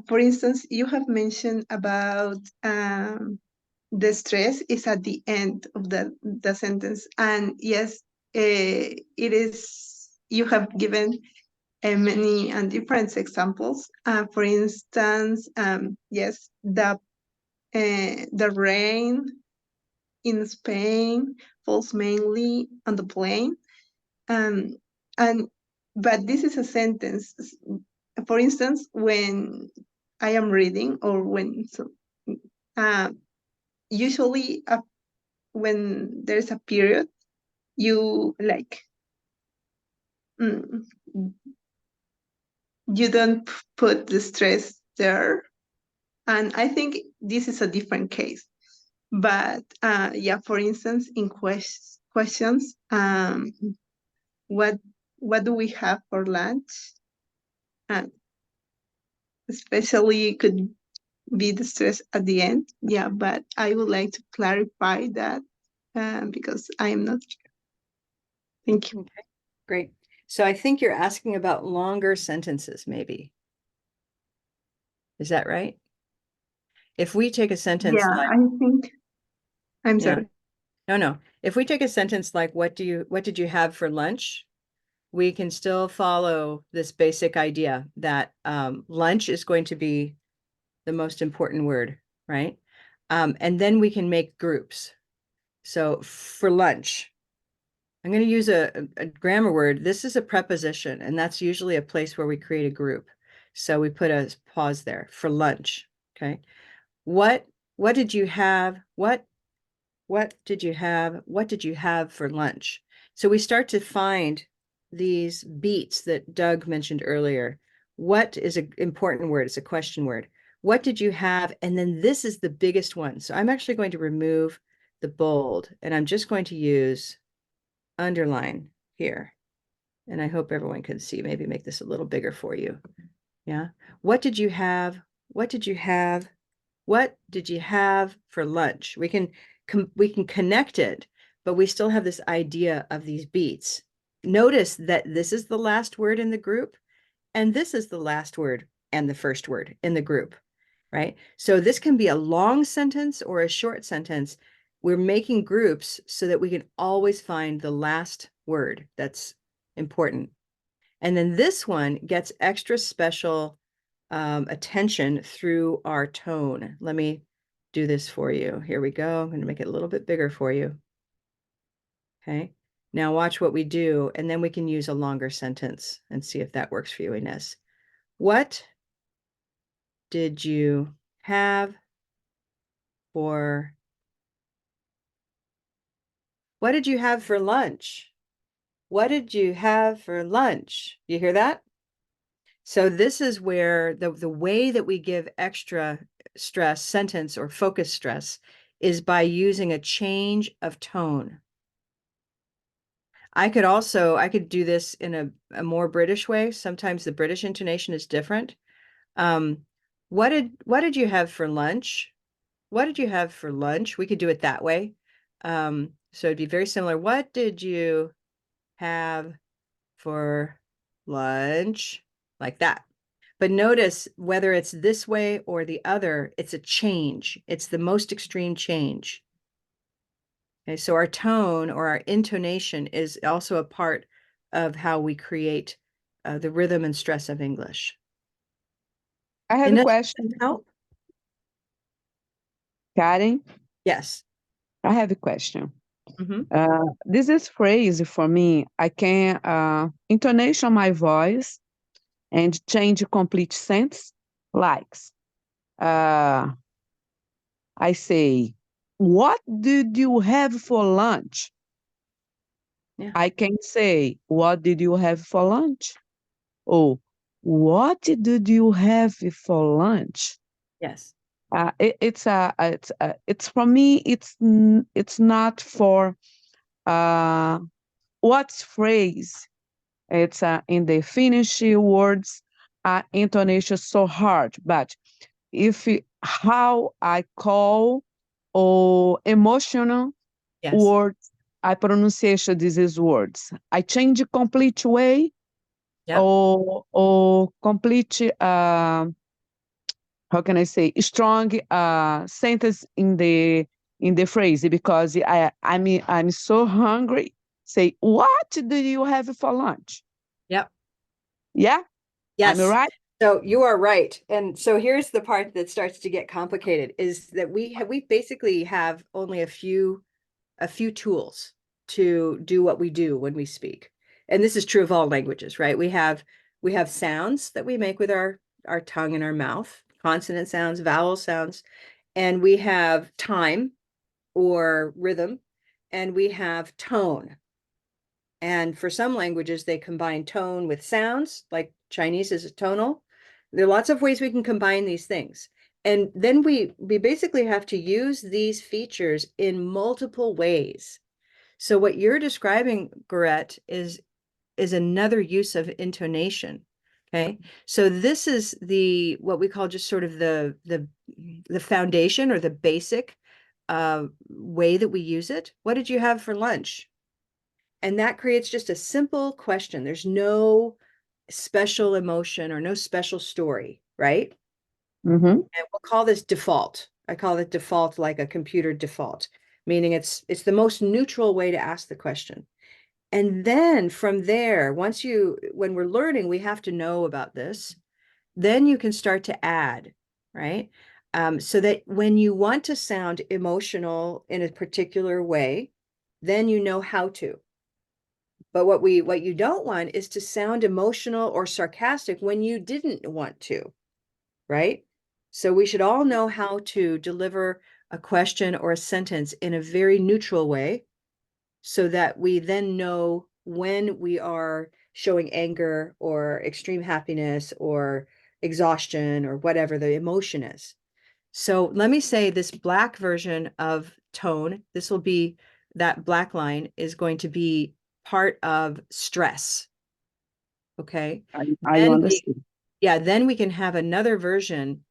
for instance, you have mentioned about the stress is at the end of the sentence. And yes, it is, you have given many and different examples. For instance, yes, the rain in Spain falls mainly on the plain. And but this is a sentence. For instance, when I am reading or when usually when there's a period, you like you don't put the stress there. And I think this is a different case. But yeah, for instance, in questions, what do we have for lunch? Especially could be the stress at the end. Yeah, but I would like to clarify that because I am not sure. Thank you. Okay, great. So I think you're asking about longer sentences, maybe. Is that right? If we take a sentence Yeah, like, I think I'm yeah. sorry. No. If we take a sentence like, what did you have for lunch? We can still follow this basic idea that lunch is going to be the most important word, right? And then we can make groups. So for lunch, I'm going to use a grammar word. This is a preposition, and that's usually a place where we create a group. So we put a pause there for lunch. Okay. What did you have? What did you have? What did you have for lunch? So we start to find these beats that Doug mentioned earlier. What is an important word? It's a question word. What did you have? And then this is the biggest one. So I'm actually going to remove the bold and I'm just going to use underline here. And I hope everyone can see, maybe make this a little bigger for you. Yeah. What did you have? What did you have? What did you have for lunch? We can connect it, but we still have this idea of these beats. Notice that this is the last word in the group, and this is the last word and the first word in the group, right? So this can be a long sentence or a short sentence. We're making groups so that we can always find the last word that's important. And then this one gets extra special attention through our tone. Let me do this for you. Here we go. I'm going to make it a little bit bigger for you. Okay. Now watch what we do, and then we can use a longer sentence and see if that works for you, Ines. What did you have for What did you have for lunch? What did you have for lunch? You hear that? So this is where the way that we give extra stress, sentence or focus stress, is by using a change of tone. I could do this in a more British way. Sometimes the British intonation is different. What did you have for lunch? What did you have for lunch? We could do it that way. So it'd be very similar. What did you have for lunch? Like that. But notice whether it's this way or the other, it's a change. It's the most extreme change. Okay, so our tone or our intonation is also a part of how we create the rhythm and stress of English. I have And a does question, that help? Karen. Yes. I have a question. Mhm. This is phrase for me. I can intonation my voice and change complete sense. Likes. I say, what did you have for lunch? Yeah. I can say, what did you have for lunch? Oh, what did you have for lunch? Yes. It's for me. It's not for what phrase. It's in the Finnish words, intonation so hard. But if how I call or emotional Yes. words, I pronunciation these words. I change complete way Yep. or complete how can I say strong sentence in the phrase because I'm so hungry. Say, what do you have for lunch? Yep. Yeah, I'm Yes. right. So you are right. And so here's the part that starts to get complicated is that we basically have only a few tools to do what we do when we speak. And this is true of all languages, right? We have sounds that we make with our tongue and our mouth, consonant sounds, vowel sounds, and we have time or rhythm, and we have tone. And for some languages, they combine tone with sounds, like Chinese is tonal. There are lots of ways we can combine these things. And then we basically have to use these features in multiple ways. So what you're describing, Gorette, is another use of intonation. Okay. So this is what we call just sort of the foundation or the basic way that we use it. What did you have for lunch? And that creates just a simple question. There's no special emotion or no special story, right? Mm-hmm. And we'll call this default. I call it default, like a computer default, meaning it's the most neutral way to ask the question. And then from there, when we're learning, we have to know about this. Then you can start to add, right? So that when you want to sound emotional in a particular way, then you know how to. But what you don't want is to sound emotional or sarcastic when you didn't want to, right? So we should all know how to deliver a question or a sentence in a very neutral way so that we then know when we are showing anger or extreme happiness or exhaustion or whatever the emotion is. So let me say this black version of tone, that black line is going to be part of stress. Okay. I understand. Then we can have another version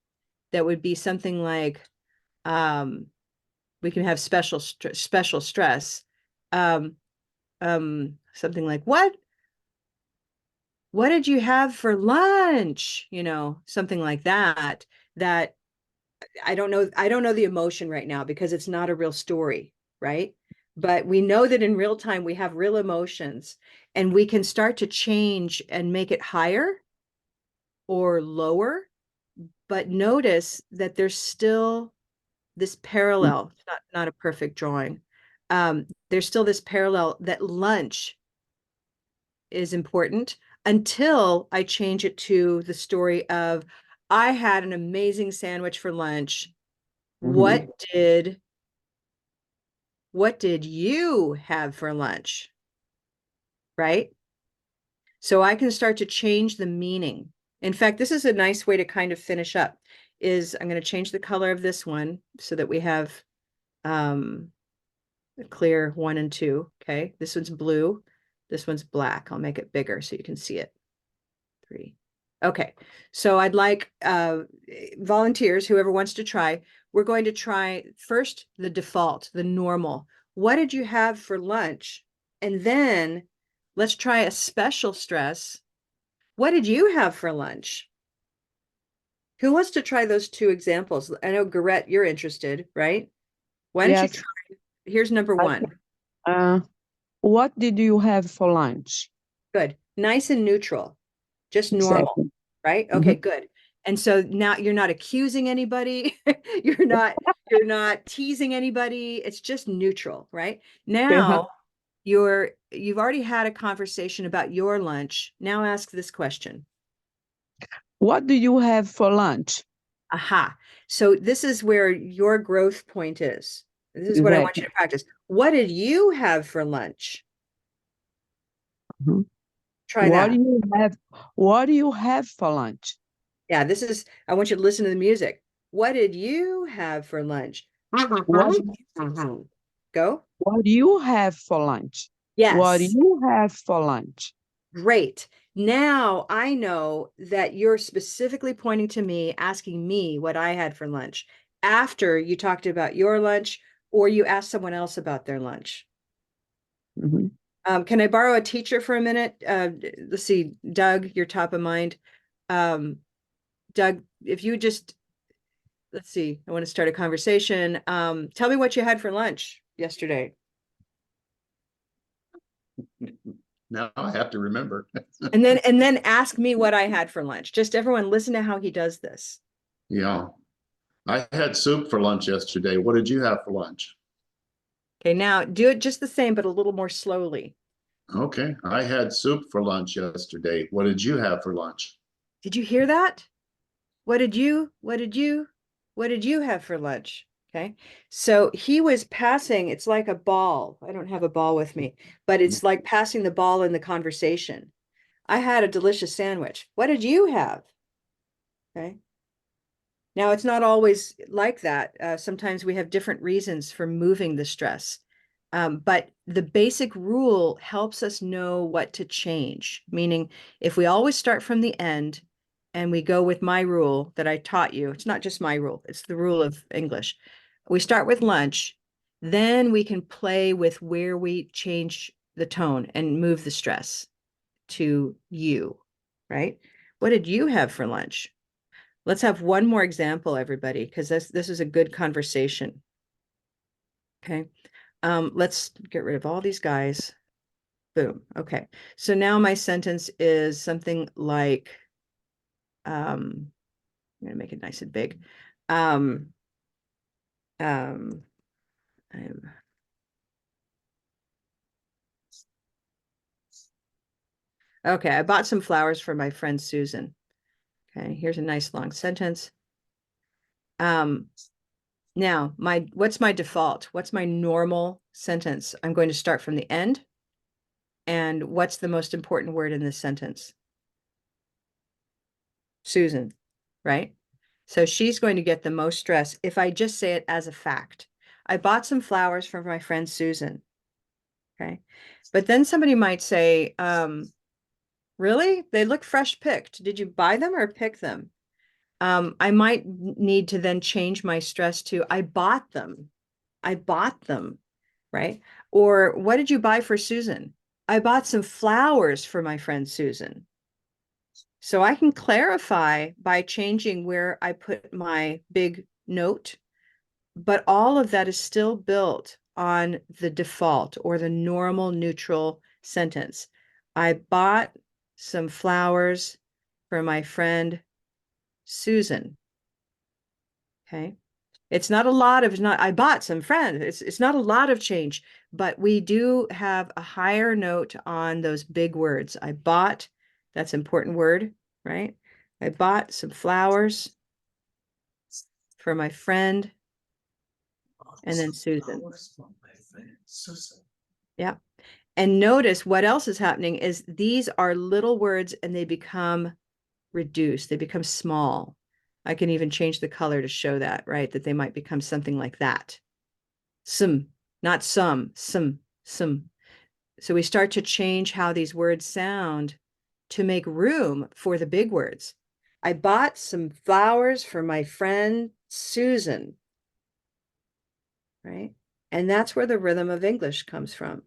that would be something like, we can have special stress. Um, something like, what did you have for lunch? Something like that, that I don't know the emotion right now because it's not a real story, right? But we know that in real time we have real emotions and we can start to change and make it higher or lower. But notice that there's still this parallel. It's not a perfect drawing. There's still this parallel that lunch is important until I change it to the story of I had an amazing sandwich for lunch. Mm-hmm. What did you have for lunch? Right? So I can start to change the meaning. In fact, this is a nice way to kind of finish up is I'm going to change the color of this one so that we have a clear 1 and 2. Okay. This one's blue. This one's black. I'll make it bigger so you can see it. 3. Okay. So I'd like volunteers, whoever wants to try. We're going to try first the default, the normal. what did you have for lunch? And then let's try a special stress. What did you have for lunch? Who wants to try those two examples? I know, Garrett, you're interested, right? Why don't you Yes. try? Here's number I one. What did you have for lunch? Good. Nice and neutral. Just normal, Exactly. right? Okay, good. And so now you're not accusing anybody. You're not teasing anybody. It's just neutral, right? Now you've already had a conversation about your lunch. Now ask this question. What do you have for lunch? Aha. So this is where your growth point is. This is what I want you to practice. What did you have for lunch? Try What that. do you have? What do you have for lunch? Yeah, I want you to listen to the music. What did you have for lunch? Go. What do you have for lunch? What do Yes. you have for lunch? Great. Now I know that you're specifically pointing to me, asking me what I had for lunch after you talked about your lunch or you asked someone else about their lunch. Can I borrow a teacher for a minute? Let's see, Doug, you're top of mind. Doug, if you just, let's see, I want to start a conversation. Tell me what you had for lunch yesterday. Now I have to remember. And then ask me what I had for lunch. Just everyone listen to how he does this. Yeah. I had soup for lunch yesterday. What did you have for lunch? Okay, now do it just the same, but a little more slowly. Okay. I had soup for lunch yesterday. What did you have for lunch? Did you hear that? What did you have for lunch? Okay. So he was passing, it's like a ball. I don't have a ball with me, but it's like passing the ball in the conversation. I had a delicious sandwich. What did you have? Okay. Now, it's not always like that. Sometimes we have different reasons for moving the stress. But the basic rule helps us know what to change, meaning if we always start from the end and we go with my rule that I taught you, it's not just my rule, it's the rule of English. We start with lunch, then we can play with where we change the tone and move the stress to you, right? What did you have for lunch? Let's have one more example, everybody, because this is a good conversation. Okay. Let's get rid of all these guys. Boom. Okay. So now my sentence is something like, I'm gonna make it nice and big. I'm okay, I bought some flowers for my friend Susan. Okay, here's a nice long sentence. Now what's my default? What's my normal sentence? I'm going to start from the end. And what's the most important word in this sentence? Susan, right? So she's going to get the most stress if I just say it as a fact. I bought some flowers for my friend Susan. Okay. But then somebody might say, really? They look fresh picked. Did you buy them or pick them? I might need to then change my stress to I bought them. I bought them, right? Or what did you buy for Susan? I bought some flowers for my friend Susan. So I can clarify by changing where I put my big note, but all of that is still built on the default or the normal neutral sentence. I bought some flowers for my friend Susan. Okay. It's not a lot of, I bought some friends. It's not a lot of change, but we do have a higher note on those big words. I bought, that's an important word, right? I bought some flowers for my friend and then Susan. Yeah. And notice what else is happening is these are little words and they become reduced. They become small. I can even change the color to show that, right? That they might become something like that. Some, not some. So we start to change how these words sound to make room for the big words. I bought some flowers for my friend Susan, right? And that's where the rhythm of English comes from.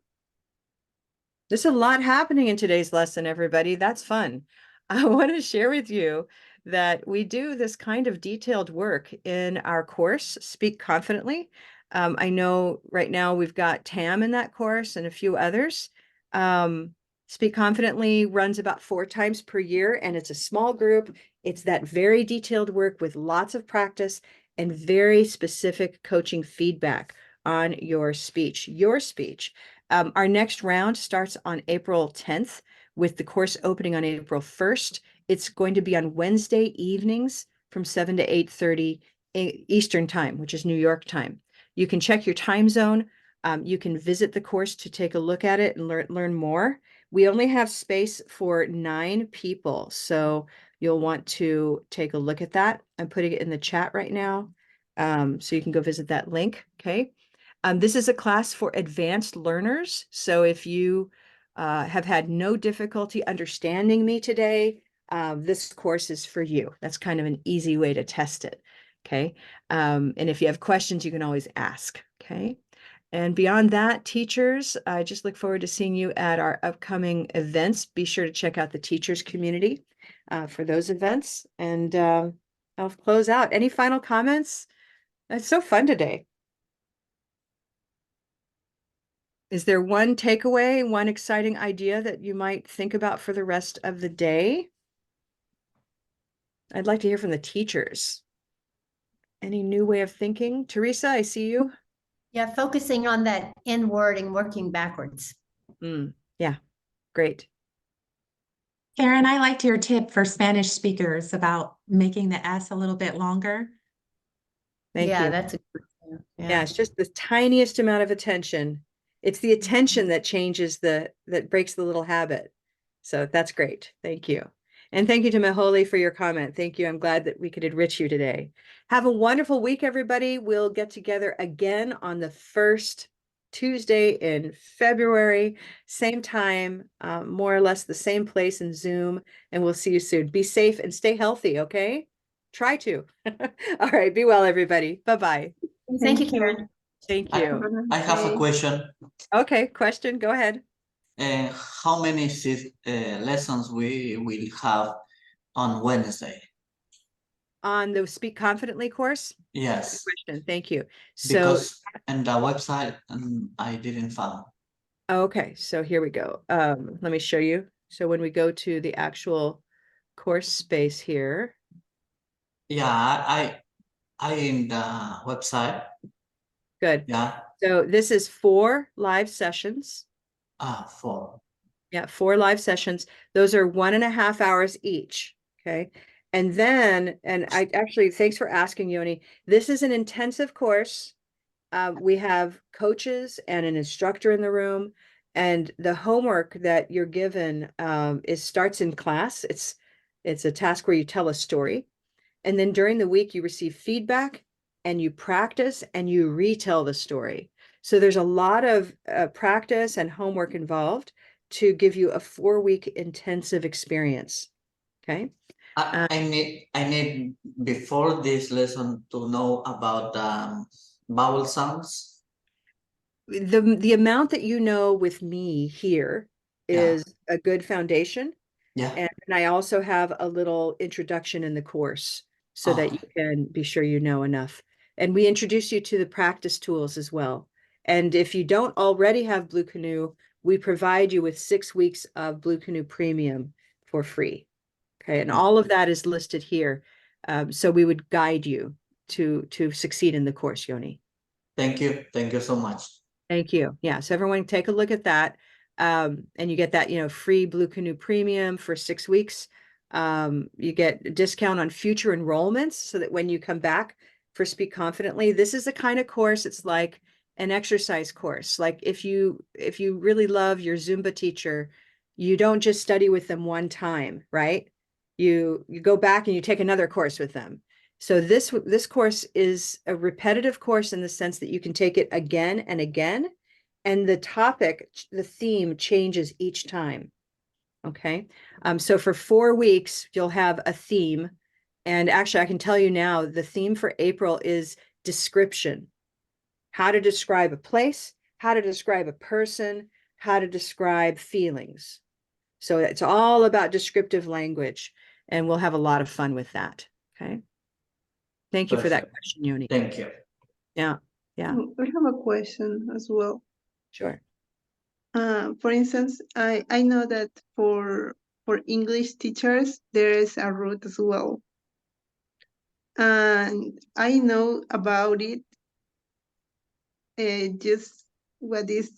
There's a lot happening in today's lesson, everybody. That's fun. I want to share with you that we do this kind of detailed work in our course, Speak Confidently. I know right now we've got Tam in that course and a few others. Speak Confidently runs about 4 times per year, and it's a small group. It's that very detailed work with lots of practice and very specific coaching feedback on your speech. Our next round starts on April 10th with the course opening on April 1st. It's going to be on Wednesday evenings from 7 to 8:30 Eastern time, which is New York time. You can check your time zone. You can visit the course to take a look at it and learn more. We only have space for 9 people, so you'll want to take a look at that. I'm putting it in the chat right now, so you can go visit that link, okay? This is a class for advanced learners. So if you have had no difficulty understanding me today, this course is for you. That's kind of an easy way to test it. Okay. And if you have questions, you can always ask. Okay. And beyond that, teachers, I just look forward to seeing you at our upcoming events. Be sure to check out the teachers community for those events. And I'll close out. Any final comments? It's so fun today. Is there one takeaway, one exciting idea that you might think about for the rest of the day? I'd like to hear from the teachers. Any new way of thinking? Teresa, I see you. Yeah, focusing on that N word and working backwards. Yeah, great. Karen, I liked your tip for Spanish speakers about making the S a little bit longer. Thank you. Yeah, that's a good one. Yeah, it's just the tiniest amount of attention. It's the attention that changes that breaks the little habit. So that's great. Thank you. And thank you to Maholi for your comment. Thank you. I'm glad that we could enrich you today. Have a wonderful week, everybody. We'll get together again on the first Tuesday in February, same time, more or less the same place in Zoom, and we'll see you soon. Be safe and stay healthy, okay? Try to. All right, be well, everybody. Bye-bye. Thank you, Karen. Thank you. I have a question. Okay, question, go ahead. How many lessons we will have on Wednesday? On the Speak Confidently course? Yes. Good question. Thank you. So, because in the website I didn't find. okay, so here we go. Let me show you. So when we go to the actual course space here. Yeah, I in the website. Good. Yeah. So this is 4 live sessions. 4. Yeah, 4 live sessions. Those are 1.5 hours each. Okay. And then, and I actually, thanks for asking, Yoni. This is an intensive course. We have coaches and an instructor in the room, and the homework that you're given starts in class. It's a task where you tell a story, and then during the week you receive feedback and you practice and you retell the story. So there's a lot of practice and homework involved to give you a 4-week intensive experience. Okay. I need before this lesson to know about vowel sounds. The amount that you know with me here is a good foundation. Yeah. And I also have a little introduction in the course so that you can be sure you know enough. And we introduce you to the practice tools as well. And if you don't already have Blue Canoe, we provide you with 6 weeks of Blue Canoe Premium for free. Okay, and all of that is listed here. So we would guide you to succeed in the course, Yoni. Thank you. Thank you so much. Thank you. Yeah, so everyone take a look at that. And you get that, free Blue Canoe Premium for 6 weeks. You get a discount on future enrollments so that when you come back for Speak Confidently, this is the kind of course, it's like an exercise course. Like if you really love your Zumba teacher, you don't just study with them one time, right? You go back and you take another course with them. So this course is a repetitive course in the sense that you can take it again and again, and the topic, the theme changes each time. Okay. So for 4 weeks, you'll have a theme. And actually, I can tell you now, the theme for April is description. how to describe a place, how to describe a person, how to describe feelings. So it's all about descriptive language, and we'll have a lot of fun with that. Okay. Thank you for that Perfect. question, Yoni. Thank you. Yeah. Yeah. I have a question as well. Sure. For instance, I know that for English teachers, there is a route as well. And I know about it, just what is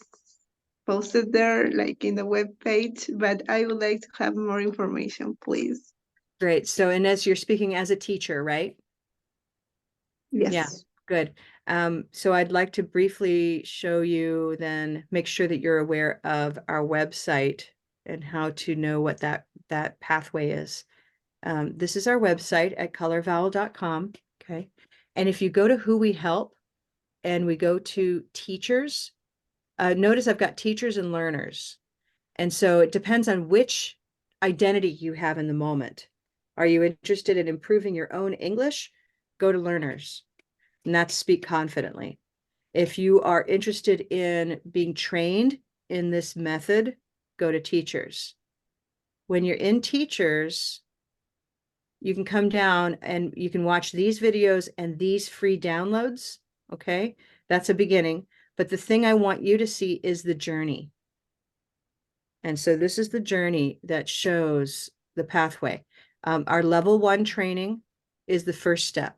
posted there, like in the web page, but I would like to have more information, please. Great. So Inez, you're speaking as a teacher, right? Yes. Yeah, good. So I'd like to briefly show you then, make sure that you're aware of our website and how to know what that pathway is. This is our website at colorvowel.com. Okay. And if you go to who we help and we go to teachers, notice I've got teachers and learners. And so it depends on which identity you have in the moment. Are you interested in improving your own English? Go to learners, and that's speak confidently. If you are interested in being trained in this method, go to teachers. When you're in teachers, you can come down and you can watch these videos and these free downloads. Okay, that's a beginning. But the thing I want you to see is the journey. And so this is the journey that shows the pathway. Our level 1 training is the first step.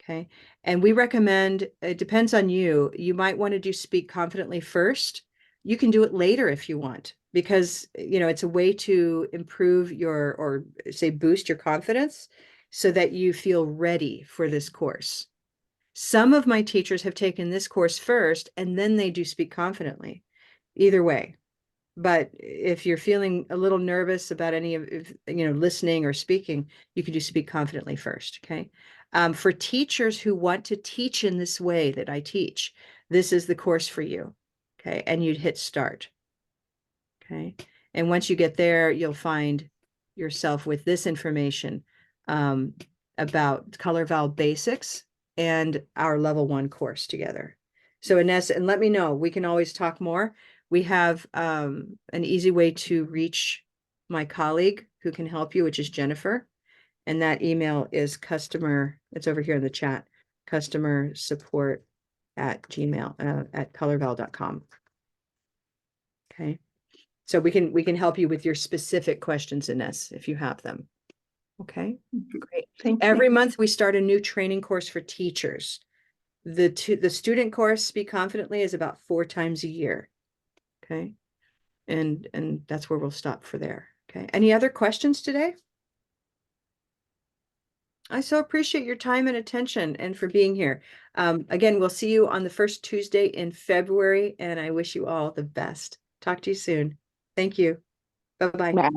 Okay. And we recommend, it depends on you. You might want to do speak confidently first. You can do it later if you want, because, it's a way to improve your, or say, boost your confidence so that you feel ready for this course. Some of my teachers have taken this course first and then they do speak confidently. Either way. But if you're feeling a little nervous about any of, listening or speaking, you can do speak confidently first. Okay. For teachers who want to teach in this way that I teach, this is the course for you. Okay. And you'd hit start. Okay. And once you get there, you'll find yourself with this information about Color Vowel basics and our level 1 course together. So Ines, and let me know, we can always talk more. We have an easy way to reach my colleague who can help you, which is Jennifer. And that email is it's over here in the chat, customer support at colorvowel.com. Okay. So we can help you with your specific questions, Ines, if you have them. Okay, great. Thank Every you. month we start a new training course for teachers. The student course, Speak Confidently, is about 4 times a year. Okay. And that's where we'll stop for there. Okay. Any other questions today? I so appreciate your time and attention and for being here. Again, we'll see you on the first Tuesday in February, and I wish you all the best. Talk to you soon. Thank you. Bye-bye. Bye.